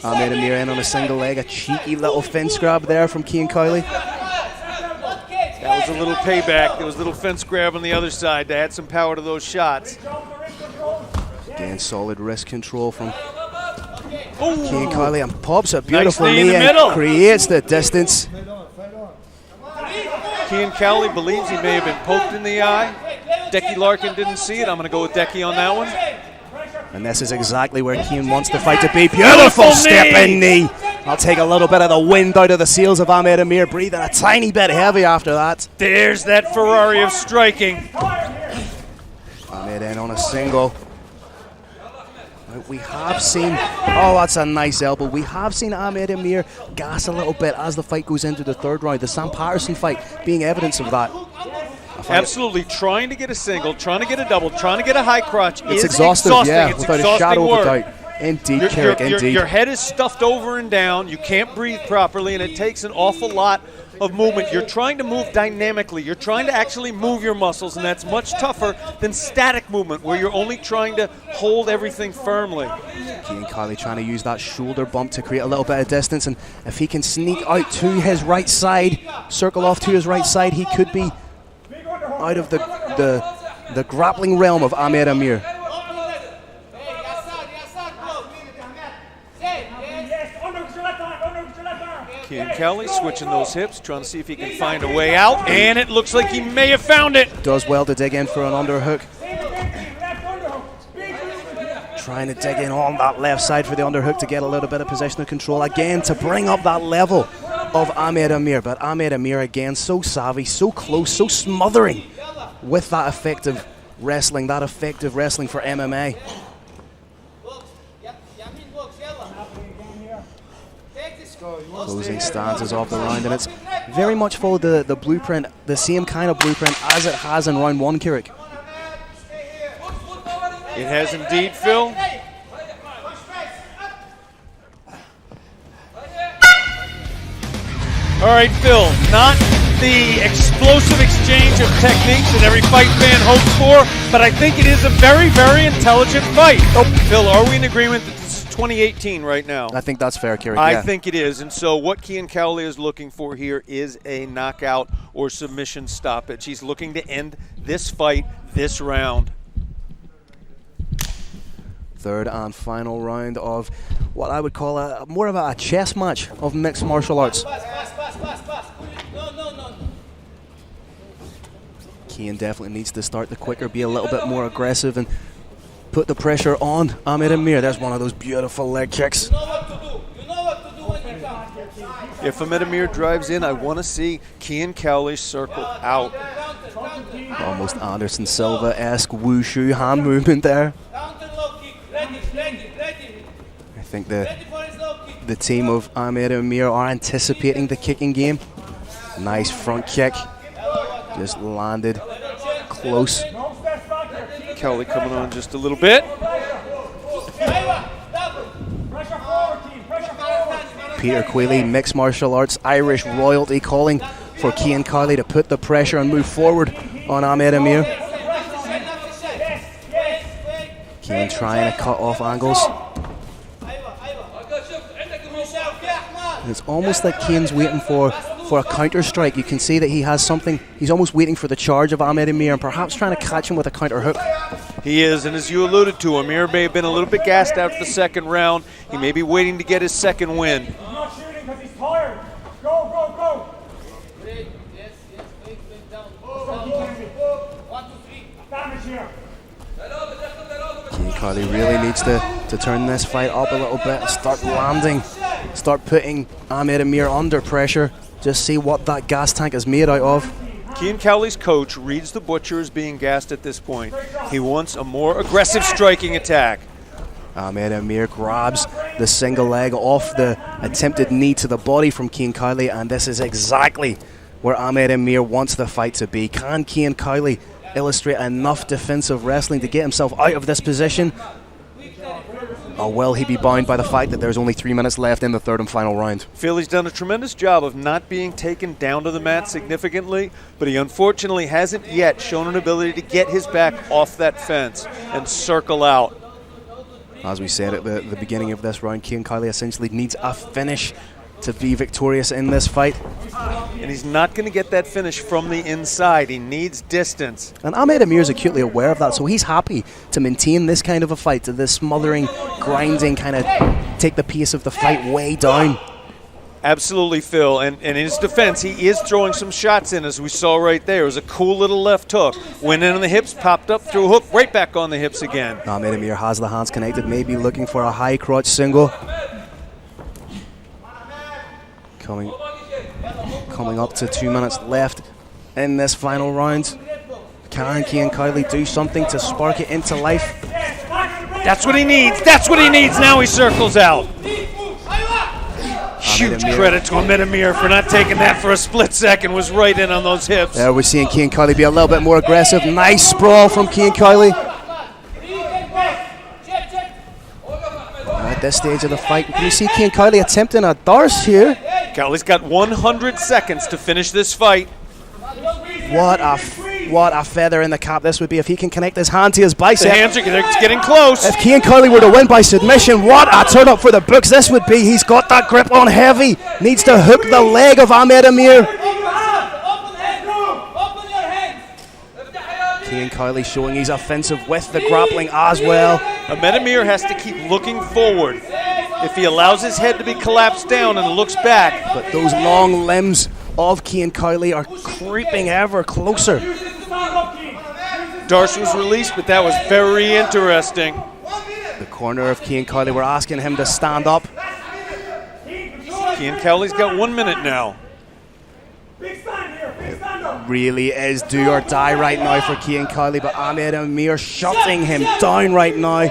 Ahmed Amir in on a single leg, a cheeky little fence grab there from Cian Cowley. That was a little payback. There was a little fence grab on the other side to add some power to those shots. Again, solid wrist control from Ooh. Cian Cowley, and pops a beautiful Nice knee in knee the and middle. creates the distance. Cian Cowley believes he may have been poked in the eye. Decky Larkin didn't see it. I'm going to go with Decky on that one. And this is exactly where Cian wants the fight to be. Beautiful step-in knee. I'll take a little bit of the wind out of the sails of Ahmed Amir, breathing a tiny bit heavy after that. There's that Ferrari of striking. Ahmed in on a single. We have seen, oh, that's a nice elbow. We have seen Ahmed Amir gas a little bit as the fight goes into the third round. The Sam Patterson fight being evidence of that. Absolutely, trying to get a single, trying to get a double, trying to get a high crotch It's is exhausting, yeah, It's without a exhausting shadow work. of a doubt. Indeed, Carrick, indeed. Your head is stuffed over and down. You can't breathe properly, and it takes an awful lot of movement. You're trying to move dynamically. You're trying to actually move your muscles, and that's much tougher than static movement, where you're only trying to hold everything firmly. Cian Cowley trying to use that shoulder bump to create a little bit of distance, and if he can sneak out to his right side, circle off to his right side, he could be out of the grappling realm of Ahmed Amir. Cian Cowley switching those hips, trying to see if he can find a way out, and it looks like he may have found it. Does well to dig in for an underhook. Trying to dig in on that left side for the underhook to get a little bit of positional control again to bring up that level of Ahmed Amir. But Ahmed Amir again, so savvy, so close, so smothering with that effective wrestling for MMA. closing stanzas of the round, and it's very much followed the blueprint, the same kind of blueprint as it has in round 1, Kirik. It has indeed, Phil. All right, Phil, not the explosive exchange of techniques that every fight fan hopes for, but I think it is a very, very intelligent fight. Oh, Phil, are we in agreement that this is 2018 right now? I think that's fair, Kirik. I think it is, and so what Kian Cowley is looking for here is a knockout or submission stoppage. He's looking to end this fight this round. Third and final round of what I would call more of a chess match of mixed martial arts. Kian definitely needs to start the quicker, be a little bit more aggressive, and put the pressure on Ahmed Amir. There's one of those beautiful leg kicks. If Ahmed Amir drives in, I want to see Kian Cowley circle out. Almost Anderson Silva-esque wushu hand movement there. I think the team of Ahmed Amir are anticipating the kicking game. Nice front kick. Just landed close. Cowley coming on just a little bit. Peter Quayle, mixed martial arts, Irish royalty, calling for Kian Cowley to put the pressure and move forward on Ahmed Amir. Kian trying to cut off angles. It's almost like Kian's waiting for a counter strike. You can see that he has something. He's almost waiting for the charge of Ahmed Amir and perhaps trying to catch him with a counter hook. He is, and as you alluded to, Amir may have been a little bit gassed after the second round. He may be waiting to get his second win. He's not shooting because he's tired. Go, go, go. Damage here. Kian Cowley really needs to turn this fight up a little bit, start landing, start putting Ahmed Amir under pressure. Just see what that gas tank is made out of. Kian Cowley's coach reads the Butcher as being gassed at this point. He wants a more aggressive striking attack. Ahmed Amir grabs the single leg off the attempted knee to the body from Kian Cowley, and this is exactly where Ahmed Amir wants the fight to be. Can Kian Cowley illustrate enough defensive wrestling to get himself out of this position? Or will he be bound by the fact that there's only 3 minutes left in the third and final round? Phil, he's done a tremendous job of not being taken down to the mat significantly, but he unfortunately hasn't yet shown an ability to get his back off that fence and circle out. As we said at the beginning of this round, Kian Cowley essentially needs a finish to be victorious in this fight. And he's not going to get that finish from the inside. He needs distance. And Ahmed Amir is acutely aware of that, so he's happy to maintain this kind of a fight, to this smothering, grinding, kind of take the pace of the fight way down. Absolutely, Phil. And in his defense, he is throwing some shots in, as we saw right there. It was a cool little left hook. Went in on the hips, popped up, threw a hook, right back on the hips again. Ahmed Amir has the hands connected, maybe looking for a high crotch single. Coming up to 2 minutes left in this final round. Can Kian Cowley do something to spark it into life? That's what he needs. That's what he needs. Now he circles out. Huge credit to Ahmed Amir for not taking that for a split second. Was right in on those hips. There we're seeing Kian Cowley be a little bit more aggressive. Nice sprawl from Kian Cowley. At this stage of the fight, can you see Kian Cowley attempting a darce here? Cowley's got 100 seconds to finish this fight. What a feather in the cap this would be if he can connect his hand to his bicep. The hands are getting close. If Kian Cowley were to win by submission, what a turn up for the books this would be. He's got that grip on heavy. Needs to hook the leg of Ahmed Amir. Kian Cowley showing he's offensive with the grappling as well. Ahmed Amir has to keep looking forward. If he allows his head to be collapsed down and looks back. But those long limbs of Kian Cowley are creeping ever closer. Darce was released, but that was very interesting. The corner of Kian Cowley, we're asking him to stand up. Kian Cowley's got 1 minute now. Really is do or die right now for Kian Cowley, but Ahmed Amir shutting him down right now.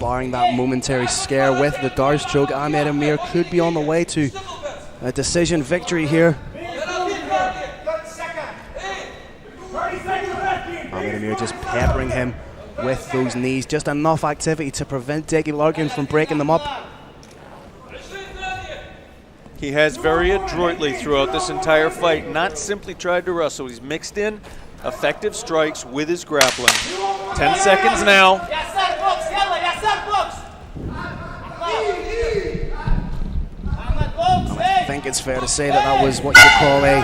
barring that momentary scare with the Darce choke, Ahmed Amir could be on the way to a decision victory here. Ahmed Amir just peppering him with those knees, just enough activity to prevent Dickie Larkin from breaking them up. He has very adroitly throughout this entire fight not simply tried to wrestle. He's mixed in effective strikes with his grappling. 10 seconds now. I think it's fair to say that that was what you call a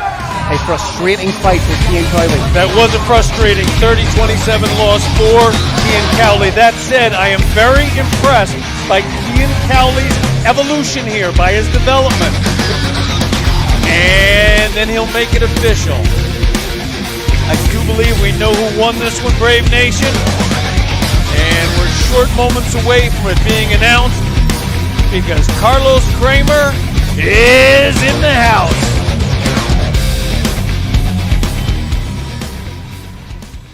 frustrating fight for Cian Cowley. That was a frustrating 30-27 loss for Cian Cowley. That said, I am very impressed by Cian Cowley's evolution here, by his development. And then he'll make it official. I do believe we know who won this one, Brave Nation. And we're short moments away from it being announced because Carlos Kramer is in the house.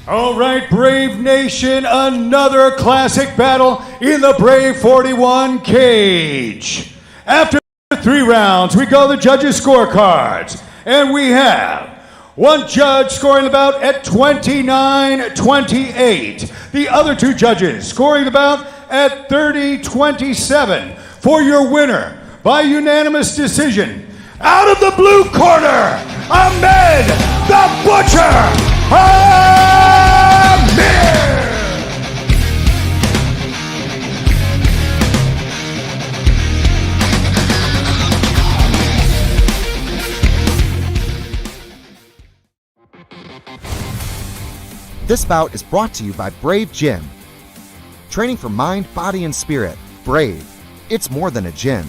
All right, Brave Nation, another classic battle in the Brave 41 cage. After 3 rounds, we go the judges' scorecards, and we have one judge scoring the bout at 29-28. The other 2 judges scoring the bout at 30-27. For your winner, by unanimous decision, out of the blue corner, Ahmed the Butcher Amir! This bout is brought to you by Brave Gym. Training for mind, body, and spirit. Brave. It's more than a gym.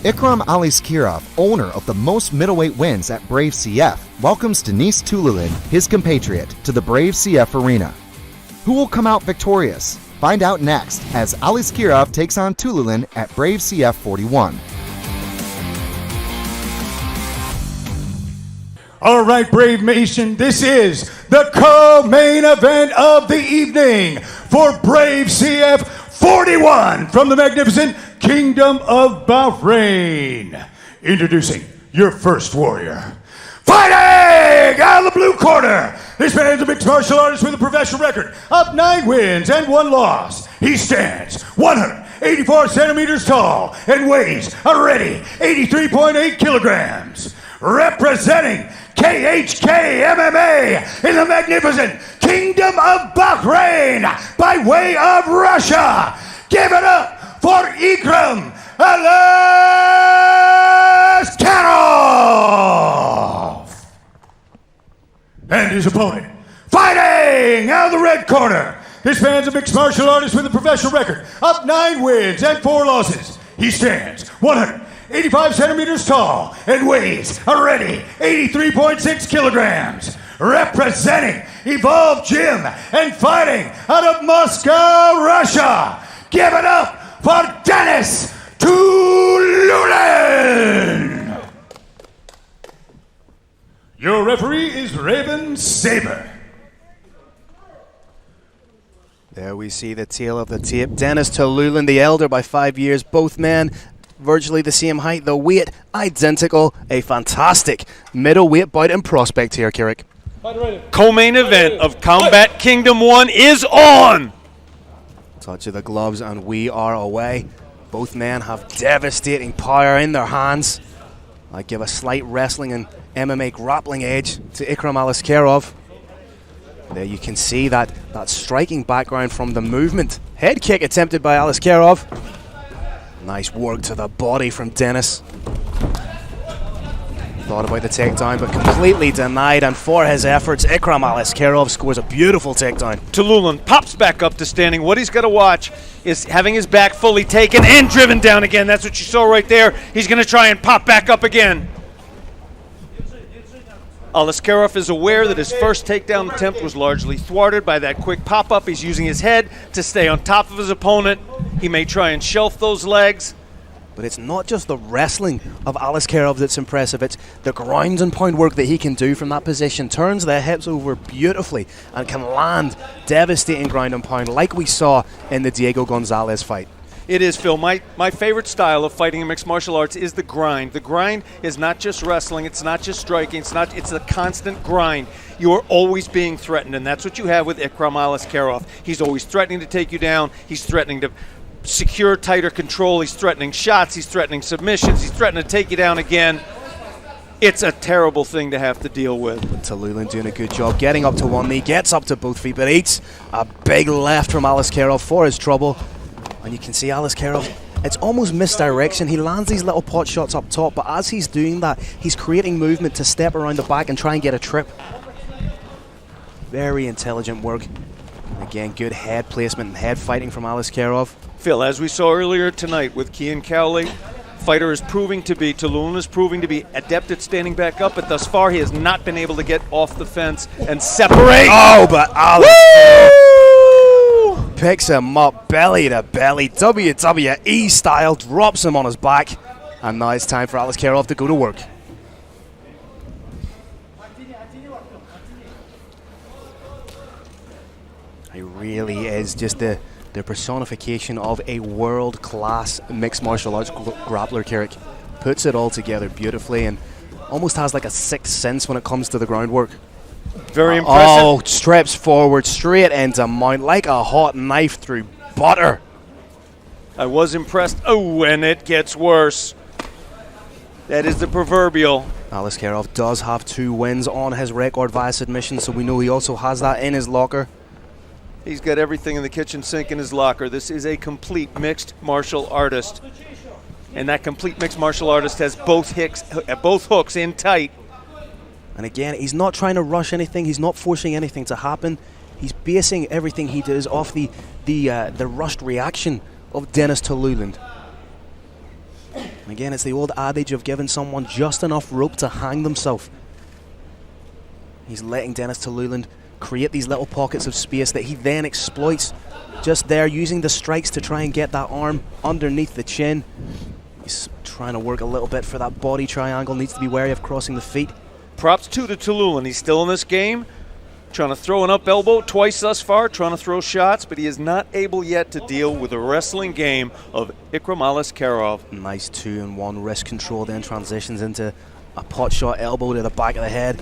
Ikram Aliskirov, owner of the most middleweight wins at Brave CF, welcomes Denise Tululin, his compatriot, to the Brave CF arena. Who will come out victorious? Find out next as Aliskirov takes on Tululin at Brave CF 41. All right, Brave Nation, this is the co-main event of the evening for Brave CF 41 from the magnificent Kingdom of Bahrain. Introducing your first warrior. Fighting out of the blue corner, this man is a mixed martial artist with a professional record of 9 wins and 1 loss. He stands 184 centimeters tall and weighs a ready 83.8 kilograms. Representing KHK MMA in the magnificent Kingdom of Bahrain by way of Russia. Give it up for Ikram Aliskirov. And his opponent, fighting out of the red corner. This man's a mixed martial artist with a professional record of 9 wins and 4 losses. He stands 185 centimeters tall and weighs a ready 83.6 kilograms. Representing Evolve Gym and fighting out of Moscow, Russia. Give it up for Dennis Tululin. Your referee is Raven Saber. There we see the tail of the tape. Dennis Tululin, the elder by 5 years. Both men virtually the same height. The weight identical. A fantastic middleweight bout in prospect here, Kirik. Co-main event of Combat Kingdom 1 is on! Touch of the gloves and we are away. Both men have devastating power in their hands. I give a slight wrestling and MMA grappling edge to Ikram Aliskirov. There you can see that striking background from the movement. Head kick attempted by Aliskirov. Nice work to the body from Dennis. Thought about the takedown, but completely denied. And for his efforts, Ikram Aliskirov scores a beautiful takedown. Tululin pops back up to standing. What he's got to watch is having his back fully taken and driven down again. That's what you saw right there. He's going to try and pop back up again. Aliskirov is aware that his first takedown attempt was largely thwarted by that quick pop-up. He's using his head to stay on top of his opponent. He may try and shelf those legs. But it's not just the wrestling of Alaskarov that's impressive, it's the ground and pound work that he can do from that position. Turns the hips over beautifully and can land devastating ground and pound like we saw in the Diego Gonzalez fight. It is, Phil. My favorite style of fighting in mixed martial arts is the grind. The grind is not just wrestling, it's not just striking, it's a constant grind. You are always being threatened, and that's what you have with Ikram Alaskarov. He's always threatening to take you down, he's threatening to secure tighter control, he's threatening shots, he's threatening submissions, he's threatening to take you down again. It's a terrible thing to have to deal with. Tallulah doing a good job getting up to one knee, gets up to both feet, but eats a big left from Alaskarov for his trouble. And you can see Alaskarov, it's almost misdirection. He lands these little pot shots up top, but as he's doing that, he's creating movement to step around the back and try and get a trip. Very intelligent work. And again, good head placement and head fighting from Alaskarov. Phil, as we saw earlier tonight with Kian Cowley, Tallulah is proving to be adept at standing back up, but thus far he has not been able to get off the fence and separate. Oh, but Alaskarov picks him up belly to belly, WWE style, drops him on his back, and now it's time for Alaskarov to go to work. He really is just the personification of a world-class mixed martial arts grappler, Carrick. Puts it all together beautifully and almost has like a sixth sense when it comes to the groundwork. Very impressive. Oh, strips forward, straight into mount like a hot knife through butter. I was impressed. Oh, and it gets worse. That is the proverbial. Alaskarov does have 2 wins on his record via submission, so we know he also has that in his locker. He's got everything in the kitchen sink in his locker. This is a complete mixed martial artist. And that complete mixed martial artist has both hooks in tight. And again, he's not trying to rush anything. He's not forcing anything to happen. He's basing everything he does off the rushed reaction of Denis Tallulah. And again, it's the old adage of giving someone just enough rope to hang themselves. He's letting Denis Tallulah create these little pockets of space that he then exploits just there, using the strikes to try and get that arm underneath the chin. He's trying to work a little bit for that body triangle, needs to be wary of crossing the feet. Props to Tallulah. He's still in this game, trying to throw an up elbow twice thus far, trying to throw shots, but he is not able yet to deal with the wrestling game of Ikram Alaskarov. Nice 2-in-1 wrist control, then transitions into a pot shot elbow to the back of the head.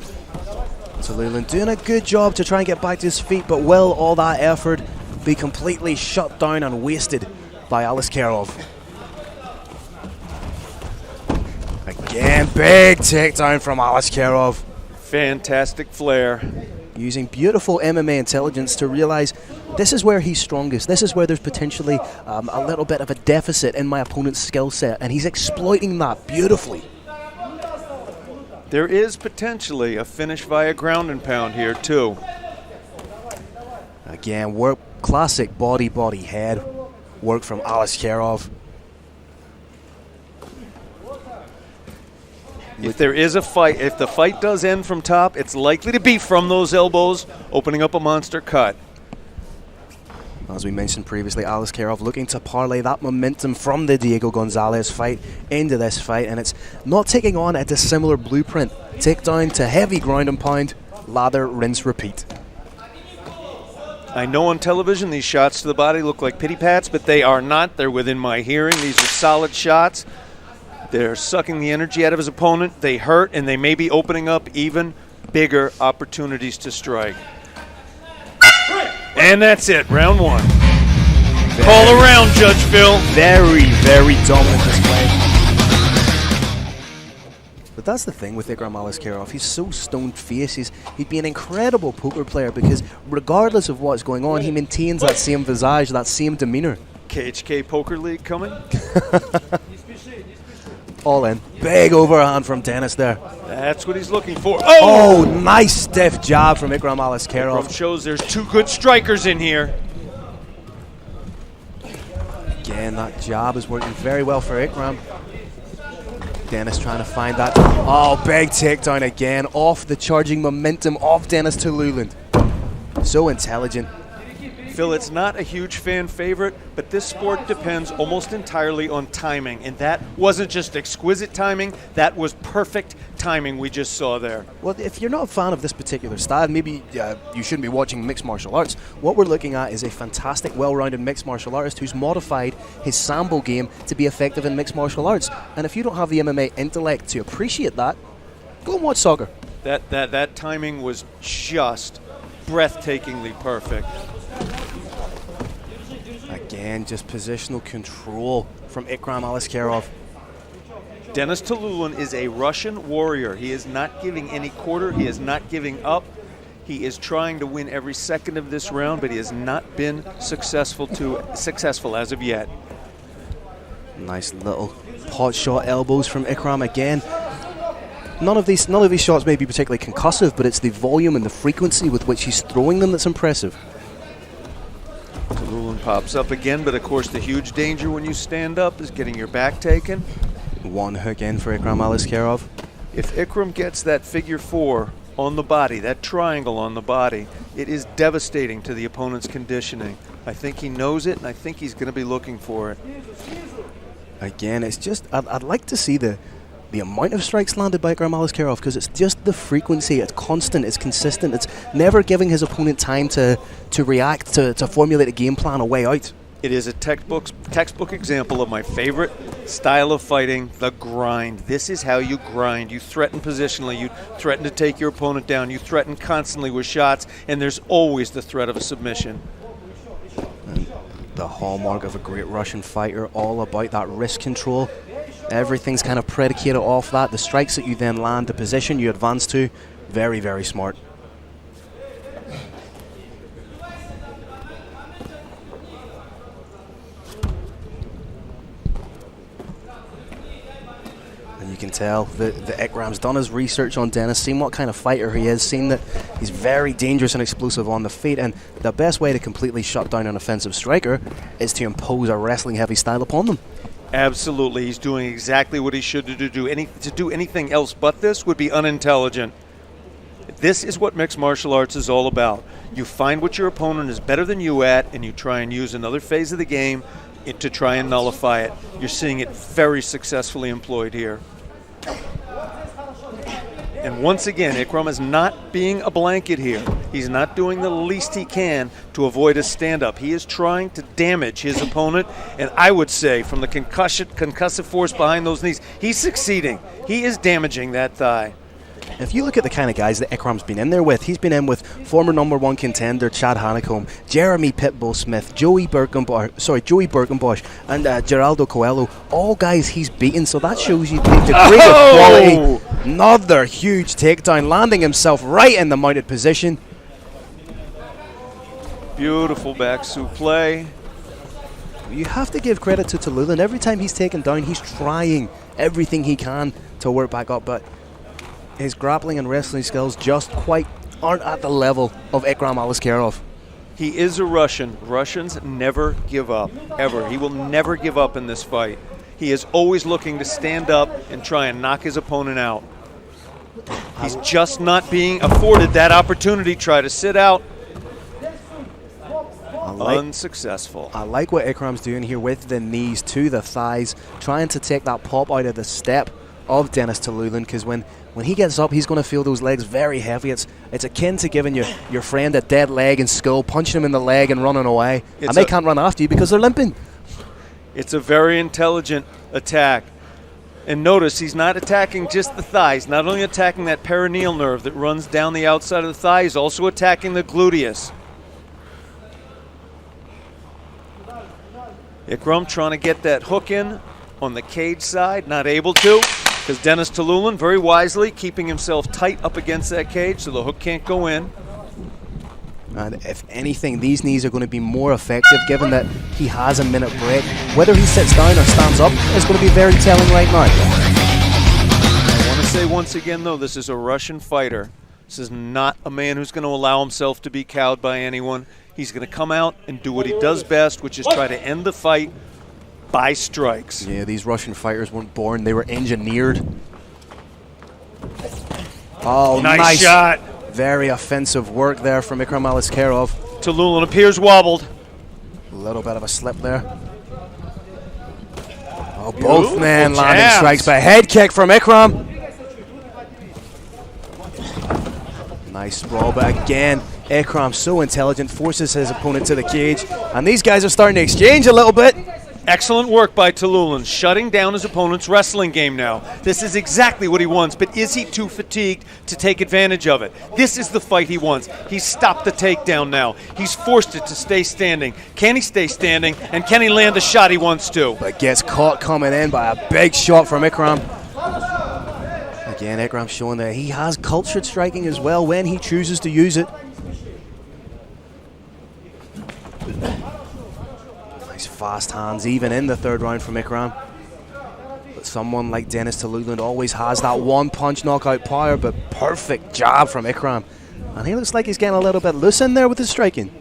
Tallulah doing a good job to try and get back to his feet, but will all that effort be completely shut down and wasted by Alaskarov? Again, big takedown from Alaskarov. Fantastic flair. Using beautiful MMA intelligence to realize this is where he's strongest. This is where there's potentially a little bit of a deficit in my opponent's skill set, and he's exploiting that beautifully. There is potentially a finish via ground and pound here too. Again, work, classic body head work from Alaskarov. If there is a fight, if the fight does end from top, it's likely to be from those elbows, opening up a monster cut. As we mentioned previously, Alaskarov looking to parlay that momentum from the Diego Gonzalez fight into this fight, and it's not taking on a dissimilar blueprint. Takedown to heavy ground and pound, lather, rinse, repeat. I know on television these shots to the body look like pity pats, but they are not. They're within my hearing. These are solid shots. They're sucking the energy out of his opponent. They hurt, and they may be opening up even bigger opportunities to strike. And that's it, round 1. Call around, Judge Phil. Very, very dominant display. But that's the thing with Ikram Alaskarov. He's so stone-faced. He'd be an incredible poker player because regardless of what's going on, he maintains that same visage, that same demeanor. KHK Poker League coming. All in. Big overhand from Denis there. That's what he's looking for. Oh, nice stiff jab from Ikram Alaskarov. Ikram shows there's 2 good strikers in here. Again, that jab is working very well for Ikram. Denis trying to find that. Oh, big takedown again off the charging momentum of Denis Tallulah. So intelligent. Phil, it's not a huge fan favorite, but this sport depends almost entirely on timing, and that wasn't just exquisite timing, that was perfect timing we just saw there. Well, if you're not a fan of this particular style, maybe you shouldn't be watching mixed martial arts. What we're looking at is a fantastic, well-rounded mixed martial artist who's modified his sambo game to be effective in mixed martial arts. And if you don't have the MMA intellect to appreciate that, go and watch soccer. That timing was just breathtakingly perfect. Again, just positional control from Ikram Aliskerov. Denis Tululin is a Russian warrior. He is not giving any quarter. He is not giving up. He is trying to win every second of this round, but he has not been successful as of yet. Nice little pot shot elbows from Ikram again. None of these shots may be particularly concussive, but it's the volume and the frequency with which he's throwing them that's impressive. Tululin pops up again, but of course the huge danger when you stand up is getting your back taken. One hook in for Ikram Aliskerov. If Ikram gets that figure four on the body, that triangle on the body, it is devastating to the opponent's conditioning. I think he knows it, and I think he's going to be looking for it. Again, it's just, I'd like to see the amount of strikes landed by Ikram Aliskerov, because it's just the frequency, it's constant, it's consistent, it's never giving his opponent time to react, to formulate a game plan, a way out. It is a textbook example of my favorite style of fighting, the grind. This is how you grind. You threaten positionally, you threaten to take your opponent down, you threaten constantly with shots, and there's always the threat of a submission. And the hallmark of a great Russian fighter, all about that wrist control. Everything's kind of predicated off that. The strikes that you then land, the position you advance to, very, very smart. And you can tell that Ikram's done his research on Denis, seen what kind of fighter he is, seen that he's very dangerous and explosive on the feet, and the best way to completely shut down an offensive striker is to impose a wrestling-heavy style upon them. Absolutely, he's doing exactly what he should do. To do anything else but this would be unintelligent. This is what mixed martial arts is all about. You find what your opponent is better than you at, and you try and use another phase of the game to try and nullify it. You're seeing it very successfully employed here. And once again, Ikram is not being a blanket here. He's not doing the least he can to avoid a stand-up. He is trying to damage his opponent, and I would say from the concussive force behind those knees, he's succeeding. He is damaging that thigh. If you look at the kind of guys that Ikram's been in there with, he's been in with former #1 contender Chad Hanekom, Jeremy Pitbull Smith, Joey Birkenbosch, and Geraldo Coelho, all guys he's beaten, so that shows you the degree of quality. Another huge takedown, landing himself right in the mounted position. Beautiful back suplex. You have to give credit to Tululin. Every time he's taken down, he's trying everything he can to work back up, but his grappling and wrestling skills just quite aren't at the level of Ikram Aliskerov. He is a Russian. Russians never give up, ever. He will never give up in this fight. He is always looking to stand up and try and knock his opponent out. He's just not being afforded that opportunity. Try to sit out. Unsuccessful. I like what Ikram's doing here with the knees to the thighs, trying to take that pop out of the step of Denis Tululin, because when he gets up, he's going to feel those legs very heavy. It's akin to giving your friend a dead leg in school, punching him in the leg and running away. And they can't run after you because they're limping. It's a very intelligent attack. And notice he's not attacking just the thigh. He's not only attacking that perineal nerve that runs down the outside of the thigh, he's also attacking the gluteus. Ikram trying to get that hook in on the cage side, not able to, because Denis Tululin very wisely keeping himself tight up against that cage so the hook can't go in. And if anything, these knees are going to be more effective given that he has a minute break. Whether he sits down or stands up is going to be very telling right now. I want to say once again, though, this is a Russian fighter. This is not a man who's going to allow himself to be cowed by anyone. He's going to come out and do what he does best, which is try to end the fight by strikes. Yeah, these Russian fighters weren't born, they were engineered. Oh, nice shot. Very offensive work there from Ikram Aliskerov. Tallulah appears wobbled. A little bit of a slip there. Oh, both men Beautiful landing jabs. strikes, but head kick from Ikram. Nice sprawl, but again, Ikram so intelligent, forces his opponent to the cage, and these guys are starting to exchange a little bit. Excellent work by Tallulah, shutting down his opponent's wrestling game now. This is exactly what he wants, but is he too fatigued to take advantage of it? This is the fight he wants. He's stopped the takedown now. He's forced it to stay standing. Can he stay standing, and can he land the shot he wants to? But gets caught coming in by a big shot from Ikram. Again, Ikram showing that he has cultured striking as well when he chooses to use it. Nice fast hands even in the third round from Ikram. But someone like Dennis Tallulah always has that one punch knockout power, but perfect jab from Ikram. And he looks like he's getting a little bit loose in there with his striking.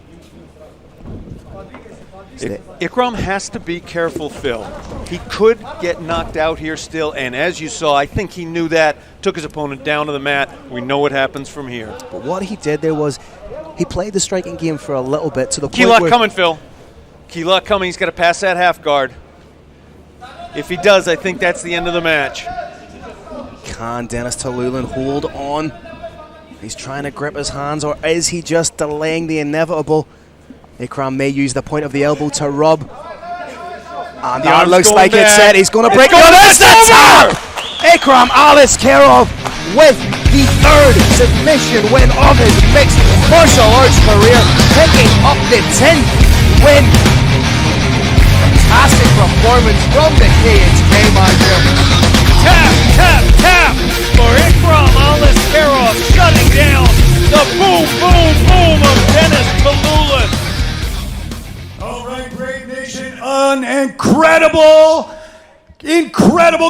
Ikram has to be careful, Phil. He could get knocked out here still, and as you saw, I think he knew that, took his opponent down to the mat. We know what happens from here. But what he did there was he played the striking game for a little bit to the Key point lock where coming, Phil. Key lock coming. He's got to pass that half guard. If he does, I think that's the end of the match. can Dennis Tallulah hold on? He's trying to grip his hands, or is he just delaying the inevitable? Ikram may use the point of the elbow to rub. And the arm looks like it's set. He's going to break. Oh, that's the tap! Ikram Aliskerov with the third submission win of his mixed martial arts career, picking up the 10th win. Fantastic performance from the KHK man here. Tap, tap, tap for Ikram Aliskerov, shutting down the boom, boom, boom of Dennis Tallulah. All right, Brave Nation, an incredible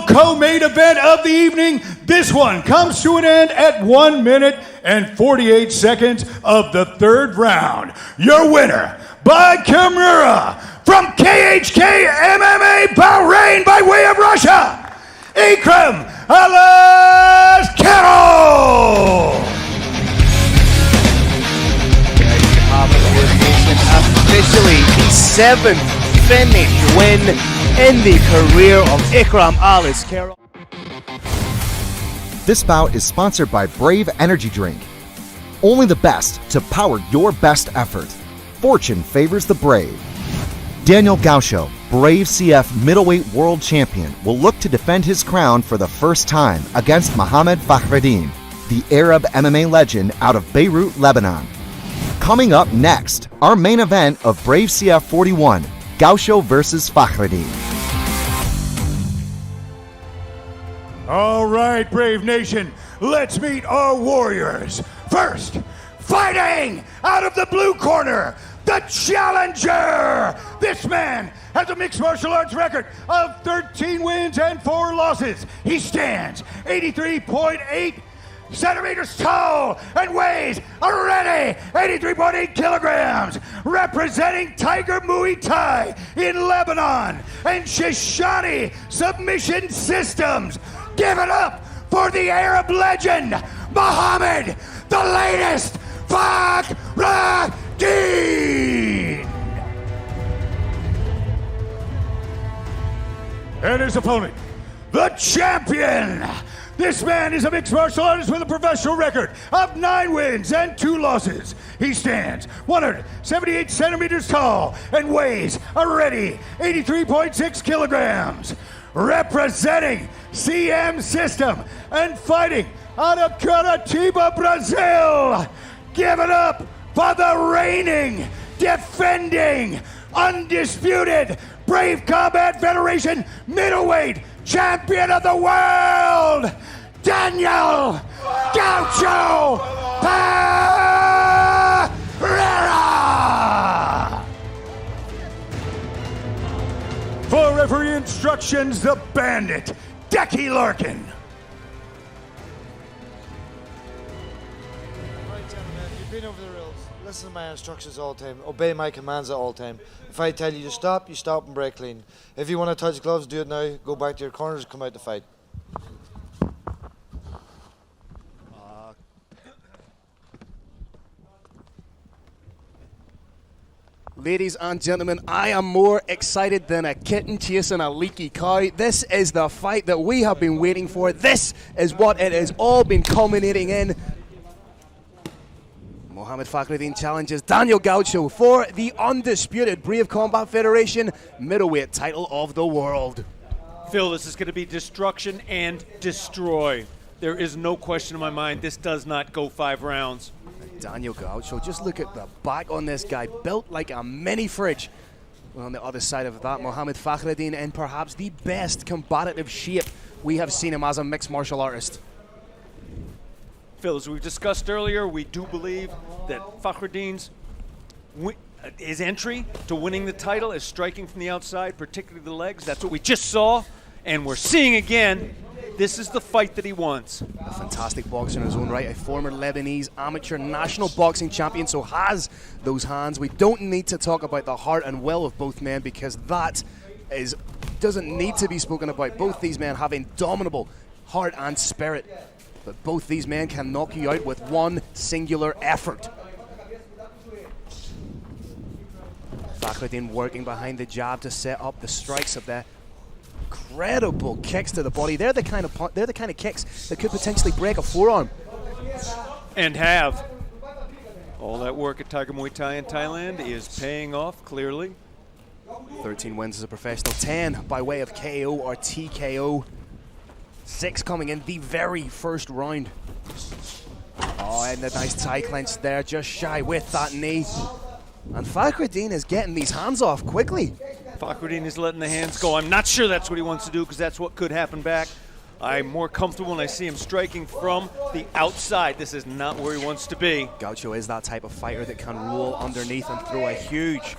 co-main event of the evening. This one comes to an end at 1 minute and 48 seconds of the third round. Your winner by Kimura from KHK MMA Bahrain by way of Russia, Ikram Aliskerov. Officially the 7th finish win in the career of Ikram Aliskerov. This bout is sponsored by Brave Energy Drink. Only the best to power your best effort. Fortune favors the brave. Daniel Gaucho, Brave CF middleweight world champion, will look to defend his crown for the first time against Mohamed Fakhreddin, the Arab MMA legend out of Beirut, Lebanon. Coming up next, our main event of Brave CF 41, Gaucho versus Fakhreddin. All right, Brave Nation, let's meet our warriors. First, fighting out of the blue corner, the challenger. This man has a mixed martial arts record of 13 wins and 4 losses. He stands 83.8 centimeters tall and weighs already 83.8 kilograms, representing Tiger Muay Thai in Lebanon and Shoshone Submission Systems. Give it up for the Arab legend, Mohamed, the latest Fakhreddin. And his opponent, the champion. This man is a mixed martial artist with a professional record of 9 wins and 2 losses. He stands 178 centimeters tall and weighs already 83.6 kilograms. Representing CM System and fighting out of Curitiba, Brazil. Give it up for the reigning, defending, undisputed Brave Combat Federation middleweight champion of the world, Daniel Gaucho Pereira. For referee instructions, the Bandit, Decky Larkin. Right, gentlemen, you've been over the rules. Listen to my instructions all the time. Obey my commands at all time. If I tell you to stop, you stop and break clean. If you want to touch gloves, do it now. Go back to your corners, come out to fight. Ladies and gentlemen, I am more excited than a kitten chasing a leaky cow. This is the fight that we have been waiting for. This is what it has all been culminating in. Mohamed Fakhreddin challenges Daniel Gaucho for the undisputed Brave Combat Federation middleweight title of the world. Phil, this is going to be destruction and destroy. There is no question in my mind this does not go 5 rounds. Daniel Gaucho, just look at the back on this guy, built like a mini fridge. Well, on the other side of that, Mohamed Fakhreddin in perhaps the best combative shape we have seen him as a mixed martial artist. Phil, as we've discussed earlier, we do believe that Fakhreddin's his entry to winning the title is striking from the outside, particularly the legs. That's what we just saw, and we're seeing again. This is the fight that he wants. A fantastic boxer in his own right, a former Lebanese amateur national boxing champion, so has those hands. We don't need to talk about the heart and will of both men because that doesn't need to be spoken about. Both these men have indomitable heart and spirit, but both these men can knock you out with one singular effort. Fakhreddin working behind the jab to set up the strikes of the incredible kicks to the body. They're the kind of kicks that could potentially break a forearm. And have. All that work at Tiger Muay Thai in Thailand is paying off clearly. 13 wins as a professional, 10 by way of KO or TKO. 6 coming in the very first round. Oh, and a nice Thai clench there, just shy with that knee. And Fakhreddin is getting these hands off quickly. Fakhreddin is letting the hands go. I'm not sure that's what he wants to do because that's what could happen back. I'm more comfortable when I see him striking from the outside. This is not where he wants to be. Gaucho is that type of fighter that can roll underneath and throw a huge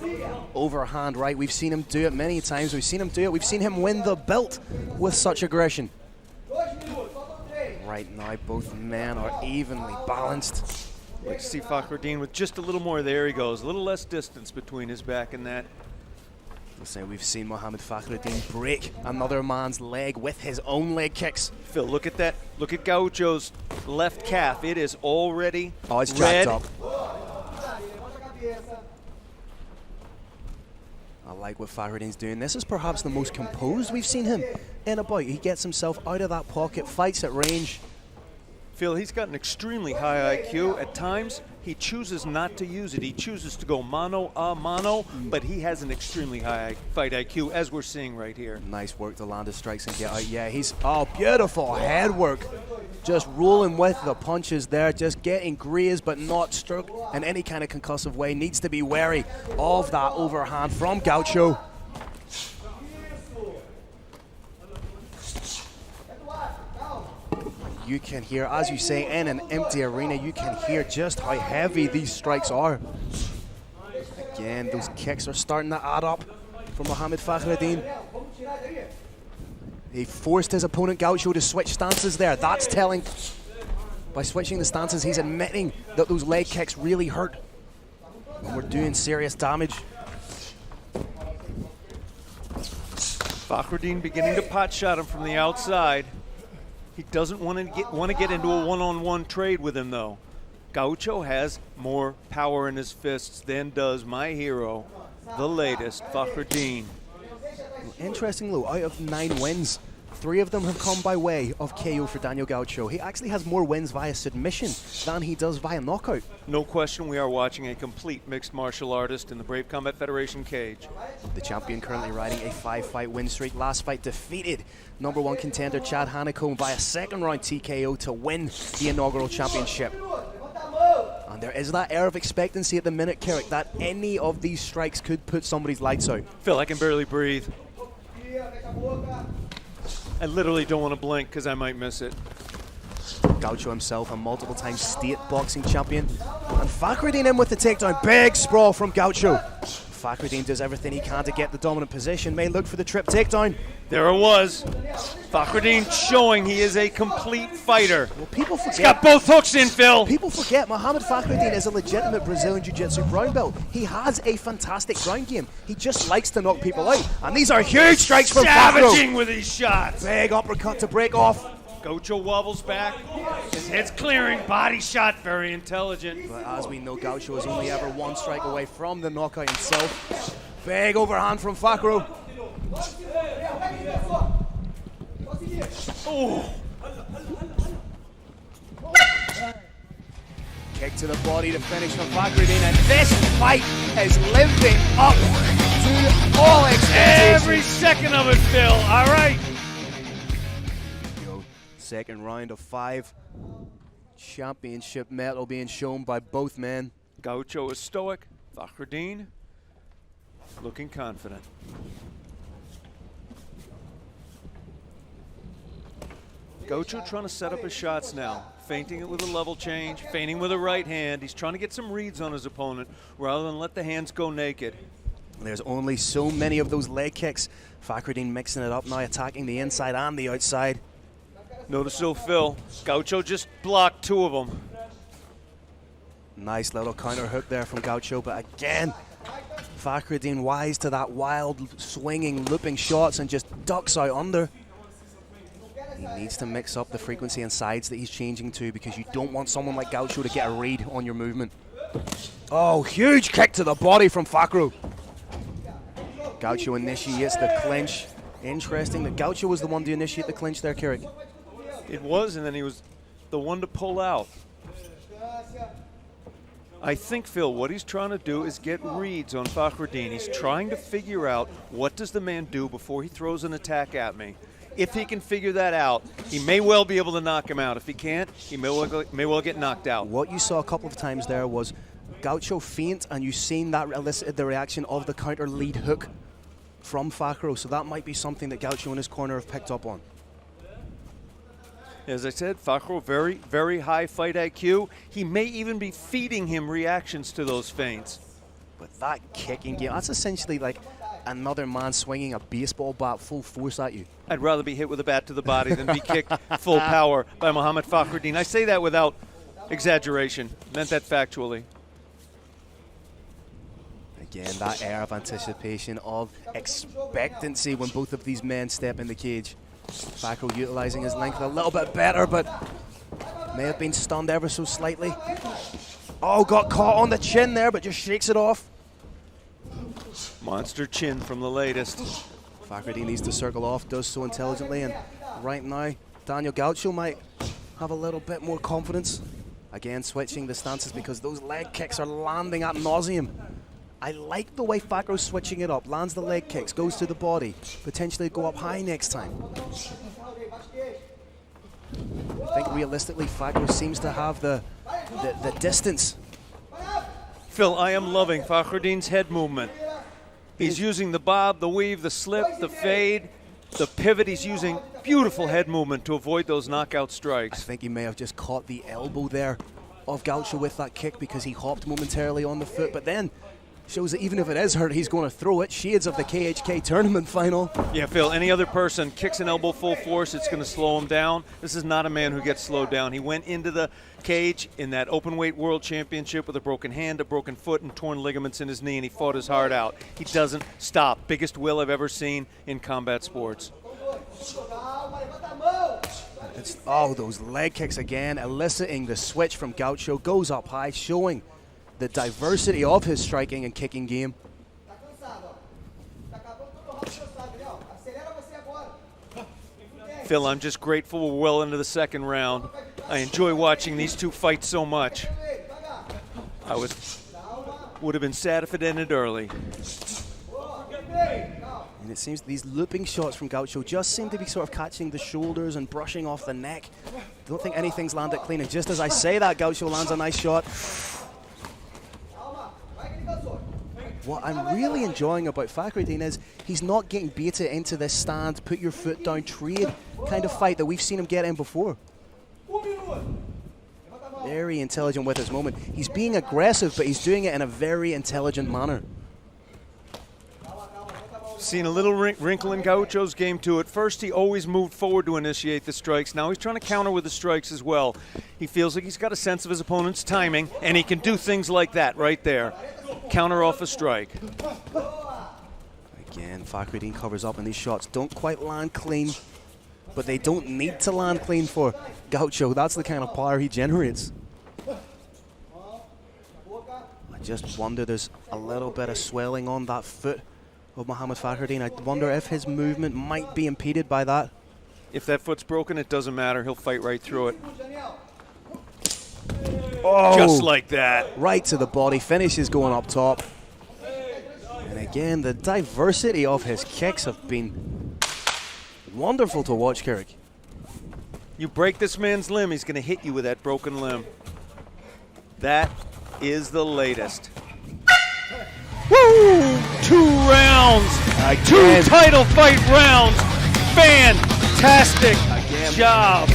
overhand right. We've seen him do it many times. We've seen him do it. We've seen him win the belt with such aggression. Right now, both men are evenly balanced. Like to see Fakhreddin with just a little more. There he goes. A little less distance between his back and that. We've seen Mohamed Fakhreddin break another man's leg with his own leg kicks. Phil, look at that. Look at Gaucho's left calf. It is already it's red. jacked up. I like what Fakhreddin's doing. This is perhaps the most composed we've seen him in a bout. He gets himself out of that pocket, fights at range. Phil, he's got an extremely high IQ. At times, he chooses not to use it. He chooses to go mano a mano, but he has an extremely high fight IQ, as we're seeing right here. Nice work to land his strikes and get out. Yeah, beautiful head work. Just rolling with the punches there, just getting grazed but not struck in any kind of concussive way. Needs to be wary of that overhand from Gaucho. You can hear, as you say, in an empty arena, you can hear just how heavy these strikes are. Again, those kicks are starting to add up from Mohamed Fakhreddin. He forced his opponent Gaucho to switch stances there. That's telling. By switching the stances, he's admitting that those leg kicks really hurt. And we're doing serious damage. Fakhreddin beginning to pot shot him from the outside. He doesn't want to get into a one-on-one trade with him, though. Gaucho has more power in his fists than does my hero, the latest, Fakhreddin. Interesting, though, out of 9 wins, 3 of them have come by way of KO for Daniel Gaucho. He actually has more wins via submission than he does via knockout. No question, we are watching a complete mixed martial artist in the Brave Combat Federation cage. The champion currently riding a 5-fight win streak. Last fight defeated #1 contender Chad Hanekom by a second-round TKO to win the inaugural championship. And there is that air of expectancy at the minute, Carrick, that any of these strikes could put somebody's lights out. Phil, I can barely breathe. I literally don't want to blink because I might miss it. Gaucho himself, a multiple-time state boxing champion. And Fakhreddin in with the takedown. Big sprawl from Gaucho. Fakhreddin does everything he can to get the dominant position. May look for the trip takedown. There it was. Fakhreddin showing he is a complete fighter. Well, people forget. He's got both hooks in, Phil. People forget Mohamed Fakhreddin is a legitimate Brazilian Jiu-Jitsu brown belt. He has a fantastic ground game. He just likes to knock people out. And these are huge strikes from Fakhreddin. Savaging with his shots. Big uppercut to break off Gaucho wobbles back. His head's clearing. Body shot. Very intelligent. But as we know, Gaucho is only ever one strike away from the knockout himself. Big overhand from Facro. Oh. Kick to the body to finish from Fakhruddin, and this fight is living up to all expectations. Every second of it, Phil. All right. Second round of 5. Championship medal being shown by both men. Gaucho is stoic. Fakhruddin looking confident. Gaucho trying to set up his shots now. Feinting it with a level change, feinting with a right hand. He's trying to get some reads on his opponent rather than let the hands go naked. There's only so many of those leg kicks. Fakhruddin mixing it up now, attacking the inside and the outside. Notice though, Phil, Gaucho just blocked 2 of them. Nice little counter hook there from Gaucho, but again, Fakhruddin wise to that wild, swinging, looping shots and just ducks out under. He needs to mix up the frequency and sides that he's changing to, because you don't want someone like Gaucho to get a read on your movement. Oh, huge kick to the body from Fakhru. Gaucho initiates the clinch. Interesting that Gaucho was the one to initiate the clinch there, Kirik. It was, and then he was the one to pull out. I think, Phil, what he's trying to do is get reads on Fakhruddin. He's trying to figure out, what does the man do before he throws an attack at me? If he can figure that out, he may well be able to knock him out. If he can't, he may well get knocked out. What you saw a couple of times there was Gaucho feint, and you've seen that elicited the reaction of the counter lead hook from Fakhru. So that might be something that Gaucho in his corner have picked up on. As I said, Fakhru, very, very high fight IQ. He may even be feeding him reactions to those feints. But that kicking game, that's essentially like another man swinging a baseball bat full force at you. I'd rather be hit with a bat to the body than be kicked full power by Mohamed Fakhruddin. I say that without exaggeration. Meant that factually. Again, that air of anticipation, of expectancy when both of these men step in the cage. Fakhru utilizing his length a little bit better, but may have been stunned ever so slightly. Oh, got caught on the chin there, but just shakes it off. Monster chin from the latest. Fakhruddin needs to circle off, does so intelligently, and right now, Daniel Gaucho might have a little bit more confidence. Again, switching the stances because those leg kicks are landing ad nauseum. I like the way Fakhru's switching it up. Lands the leg kicks, goes to the body, potentially go up high next time. I think realistically, Fakhru seems to have the distance. Phil, I am loving Fakhruddin's head movement. He's using the bob, the weave, the slip, the fade, the pivot. He's using beautiful head movement to avoid those knockout I strikes. think he may have just caught the elbow there of Gaucho with that kick because he hopped momentarily on the foot, but then shows that even if it is hurt, he's going to throw it. Shades of the KHK tournament final. Yeah, Phil, any other person kicks an elbow full force, it's going to slow him down. This is not a man who gets slowed down. He went into the cage in that openweight world championship with a broken hand, a broken foot, and torn ligaments in his knee, and he fought his heart out. He doesn't stop. Biggest will I've ever seen in combat sports. Oh, those leg kicks again, eliciting the switch from Gaucho. Goes up high, showing the diversity of his striking and kicking game. Phil, I'm just grateful we're well into the second round. I enjoy watching these two fight so much. I would have been sad if it ended early. And it seems these looping shots from Gaucho just seem to be sort of catching the shoulders and brushing off the neck. Don't think anything's landed clean. And just as I say that, Gaucho lands a nice shot. What I'm really enjoying about Fakhruddin is he's not getting baited into this stand, put your foot down, trade kind of fight that we've seen him get in before. Very intelligent with his movement. He's being aggressive, but he's doing it in a very intelligent manner. Seen a little wrinkle in Gaucho's game too. At first he always moved forward to initiate the strikes. Now he's trying to counter with the strikes as well. He feels like he's got a sense of his opponent's timing, and he can do things like that right there. Counter off a strike. Again, Fakhruddin covers up, and these shots don't quite land clean. but they don't need to land clean for Gaucho. That's the kind of power he generates. I just wonder, there's a little bit of swelling on that foot of Mohamed Fakhreddin. I wonder if his movement might be impeded by that. If that foot's broken, it doesn't matter. He'll fight right through it. Oh, just like that. Right to the body, finishes going up top. And again, the diversity of his kicks have been wonderful to watch, Carrick. You break this man's limb, he's going to hit you with that broken limb. That is the latest. Woo! 2 rounds. Again. 2 title fight rounds. Fantastic job.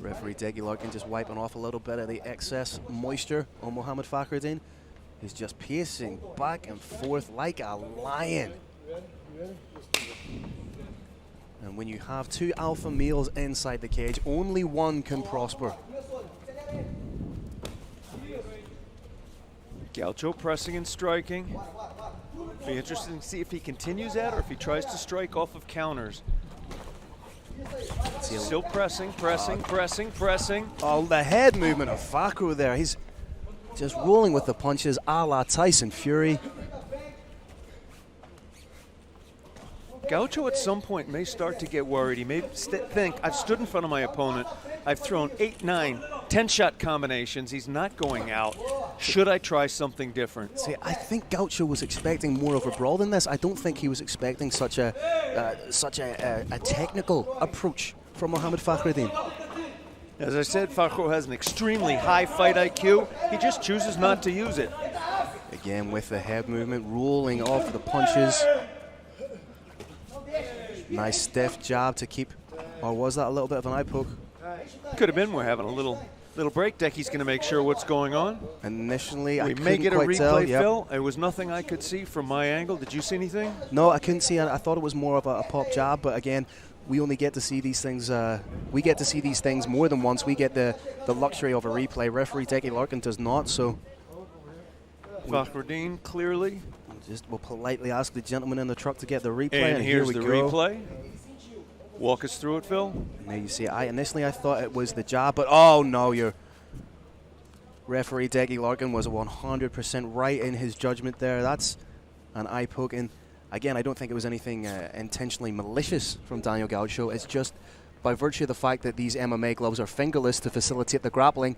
Referee Deggy Larkin just wiping off a little bit of the excess moisture on Mohamed Fakhreddin. He's just pacing back and forth like a lion. And when you have 2 alpha males inside the cage, only one can prosper. Gaucho pressing and striking. Be interesting to see if he continues that or if he tries to strike off of counters. Still pressing. Oh, the head movement of Fakhro there. He's just rolling with the punches a la Tyson Fury. Gaucho at some point may start to get worried. He may think, I've stood in front of my opponent. I've thrown 8, 9, 10-shot combinations. He's not going out. Should I try something different? See, I think Gaucho was expecting more of a brawl than this. I don't think he was expecting such a technical approach from Mohamed Fakhreddin. As I said, Fakhro has an extremely high fight IQ. He just chooses not to use it. Again with the head movement, rolling off the punches. Nice stiff jab to keep, or was that a little bit of an eye poke? Could have been. We're having a little break. Decky's going to make sure what's going on. Initially, we may get a replay, Phil. There was nothing I could see from my angle. Did you see anything? No, I couldn't see. I thought it was more of a pop jab, but again, we only get to see these things. We get to see these things more than once. We get the luxury of a replay. Referee Decky Larkin does not. So, Fakhreddin clearly. We'll politely ask the gentleman in the truck to get the replay. And here's the replay. Walk us through it, Phil. And there you see, initially I thought it was the jab, but oh no, your referee Decky Larkin was 100% right in his judgment there. That's an eye poke. And again, I don't think it was anything intentionally malicious from Daniel Gaucho. It's just by virtue of the fact that these MMA gloves are fingerless to facilitate the grappling,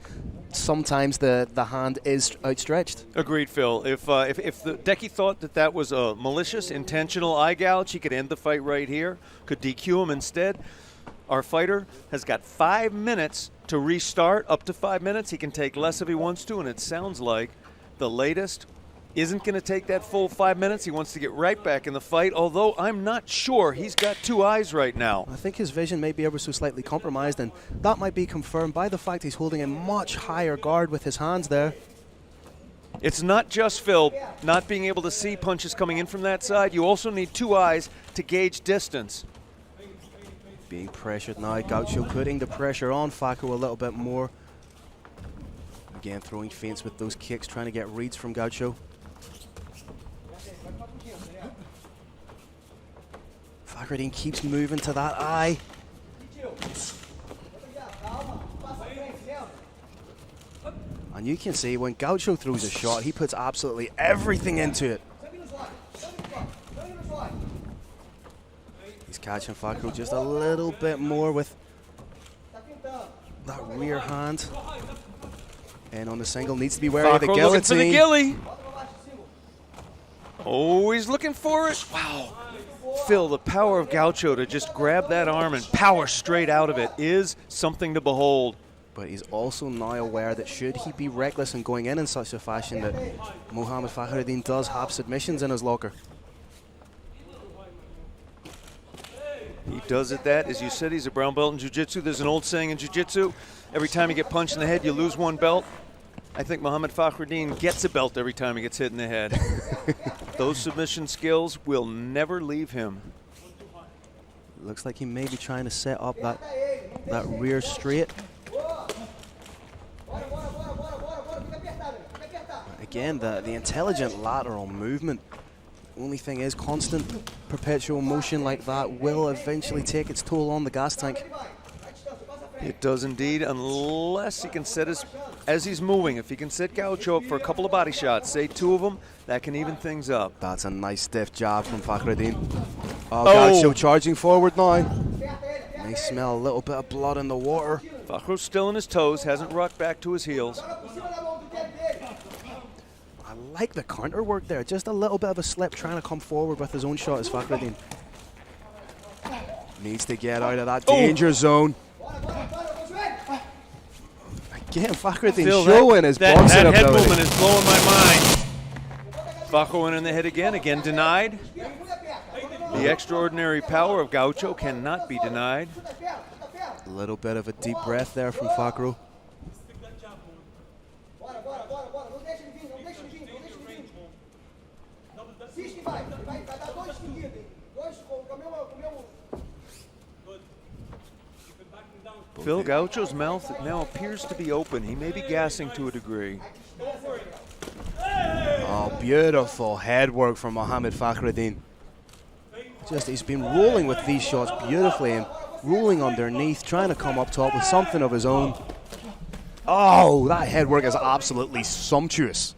sometimes the hand is outstretched. Agreed, Phil. If the Decky thought that was a malicious, intentional eye gouge, he could end the fight right here, could DQ him instead. Our fighter has got 5 minutes to restart, up to 5 minutes. He can take less if he wants to, and it sounds like the latest isn't going to take that full 5 minutes. He wants to get right back in the fight, although I'm not sure. He's got 2 eyes right now. I think his vision may be ever so slightly compromised, and that might be confirmed by the fact he's holding a much higher guard with his hands there. It's not just, Phil, not being able to see punches coming in from that side. You also need 2 eyes to gauge distance. Being pressured now, Gaucho putting the pressure on Fakhro a little bit more. Again, throwing feints with those kicks, trying to get reads from Gaucho. Fakhreddin keeps moving to that eye. And you can see when Gaucho throws a shot, he puts absolutely everything into it. He's catching Fakhro just a little bit more with that rear hand. And on the single, needs to be wary of the guillotine. Looking for the gilly. Oh, he's looking for it. Wow. Phil, the power of Gaucho to just grab that arm and power straight out of it is something to behold. But he's also now aware that should he be reckless in going in such a fashion, that Mohamed Fakhreddin does have submissions in his locker. He does it that, as you said, he's a brown belt in jiu-jitsu. There's an old saying in jiu-jitsu, every time you get punched in the head, you lose 1 belt. I think Mohamed Fakhreddin gets a belt every time he gets hit in the head. Those submission skills will never leave him. Looks like he may be trying to set up that rear straight. Again, the intelligent lateral movement Only thing is, constant perpetual motion like that will eventually take its toll on the gas tank. It does indeed, unless he can set as he's moving. If he can set Gaucho up for a couple of body shots, say 2 of them, that can even things up. That's a nice stiff jab from Fakhreddin. Oh, Gaucho charging forward now. May smell a little bit of blood in the water. Fakhro's still on his toes, hasn't rocked back to his heels. I like the counter work there. Just a little bit of a slip trying to come forward with his own shot as Fakhreddin. Needs to get out of that danger zone. Again, Fakhreddin showing his boxing that ability. head movement is blowing my mind. Fakhro went in the head again denied. The extraordinary power of Gaucho cannot be denied. A little bit of a deep breath there from Fakhro. Phil Gaucho's mouth now appears to be open. He may be gassing to a degree. Oh, beautiful head work from Mohamed Fakhreddin. Just, he's been rolling with these shots beautifully and rolling underneath, trying to come up top with something of his own. Oh, that head work is absolutely sumptuous.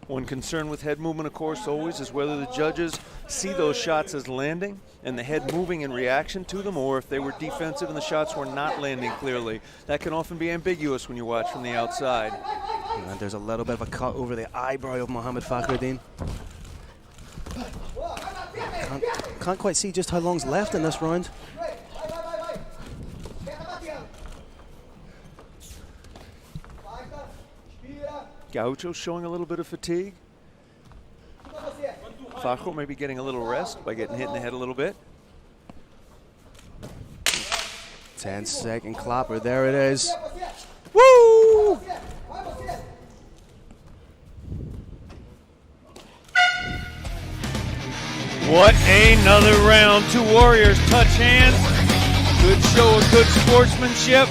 One concern with head movement, of course, always is whether the judges see those shots as landing and the head moving in reaction to them, or if they were defensive and the shots were not landing clearly. That can often be ambiguous when you watch from the outside. And there's a little bit of a cut over the eyebrow of Mohamed Fakhreddin. Can't quite see just how long's left in this round. Gaucho showing a little bit of fatigue. Fakhro may be getting a little rest by getting hit in the head a little bit. 10-second clapper, there it is. Woo! What another round. 2 warriors touch hands. Good show of good sportsmanship.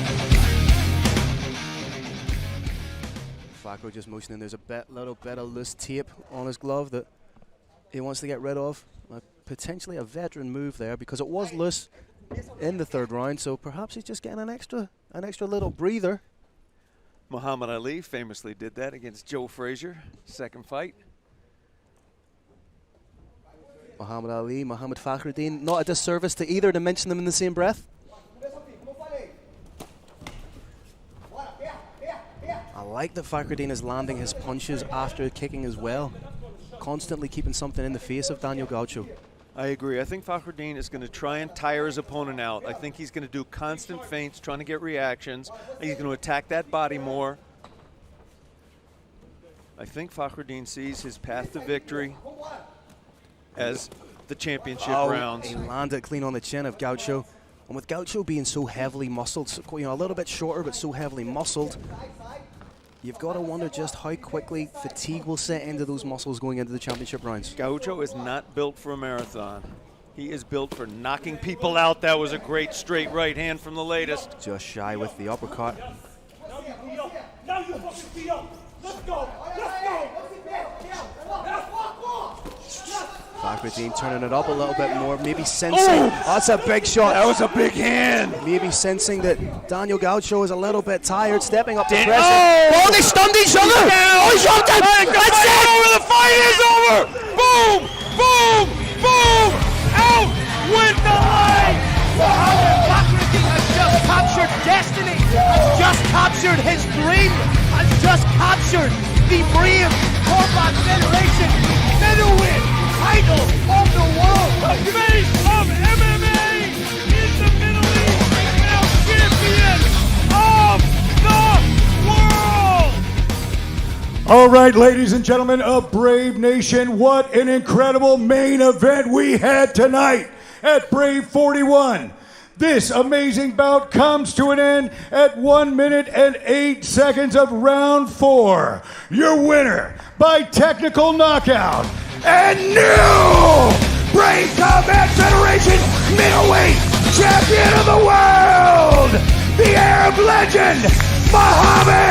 Fakhro just motioning. There's a little bit of loose tape on his glove that he wants to get rid of. Potentially a veteran move there because it was loose in the 3rd round, so perhaps he's just getting an extra little breather. Muhammad Ali famously did that against Joe Frazier, 2nd fight. Muhammad Ali, Mohamed Fakhreddin, not a disservice to either to mention them in the same breath. I like that Fakhreddin is landing his punches after kicking as well, constantly keeping something in the face of Daniel Gaucho. I agree. I think Fakhreddin is going to try and tire his opponent out. I think he's going to do constant feints, trying to get reactions. He's going to attack that body more. I think Fakhreddin sees his path to victory as the championship rounds. He landed clean on the chin of Gaucho. And with Gaucho being so heavily muscled, so, a little bit shorter but so heavily muscled, you've got to wonder just how quickly fatigue will set into those muscles going into the championship rounds. Gaucho is not built for a marathon. He is built for knocking people out. That was a great straight right hand from the latest. Just shy with the uppercut. Now you fucking beat up. Let's go. Let's go. Fakhreddin turning it up a little bit more, maybe sensing. That's a big shot. That was a big hand. Maybe sensing that Daniel Gaucho is a little bit tired, stepping up to pressure. Oh, they stunned each other. Oh, he jumped it. That's it. Over. The fight is over. Boom, boom, boom. Out with the leg. Fakhreddin has just captured destiny, has just captured his dream, has just captured the Brave Combat Federation middleweight title of the world. The face of MMA in the Middle East, now champion of the world. All right, ladies and gentlemen of Brave Nation, what an incredible main event we had tonight at Brave 41. This amazing bout comes to an end at 1 minute and 8 seconds of round 4. Your winner by technical knockout and new Brave Combat Federation middleweight champion of the world, the Arab legend, Mohamed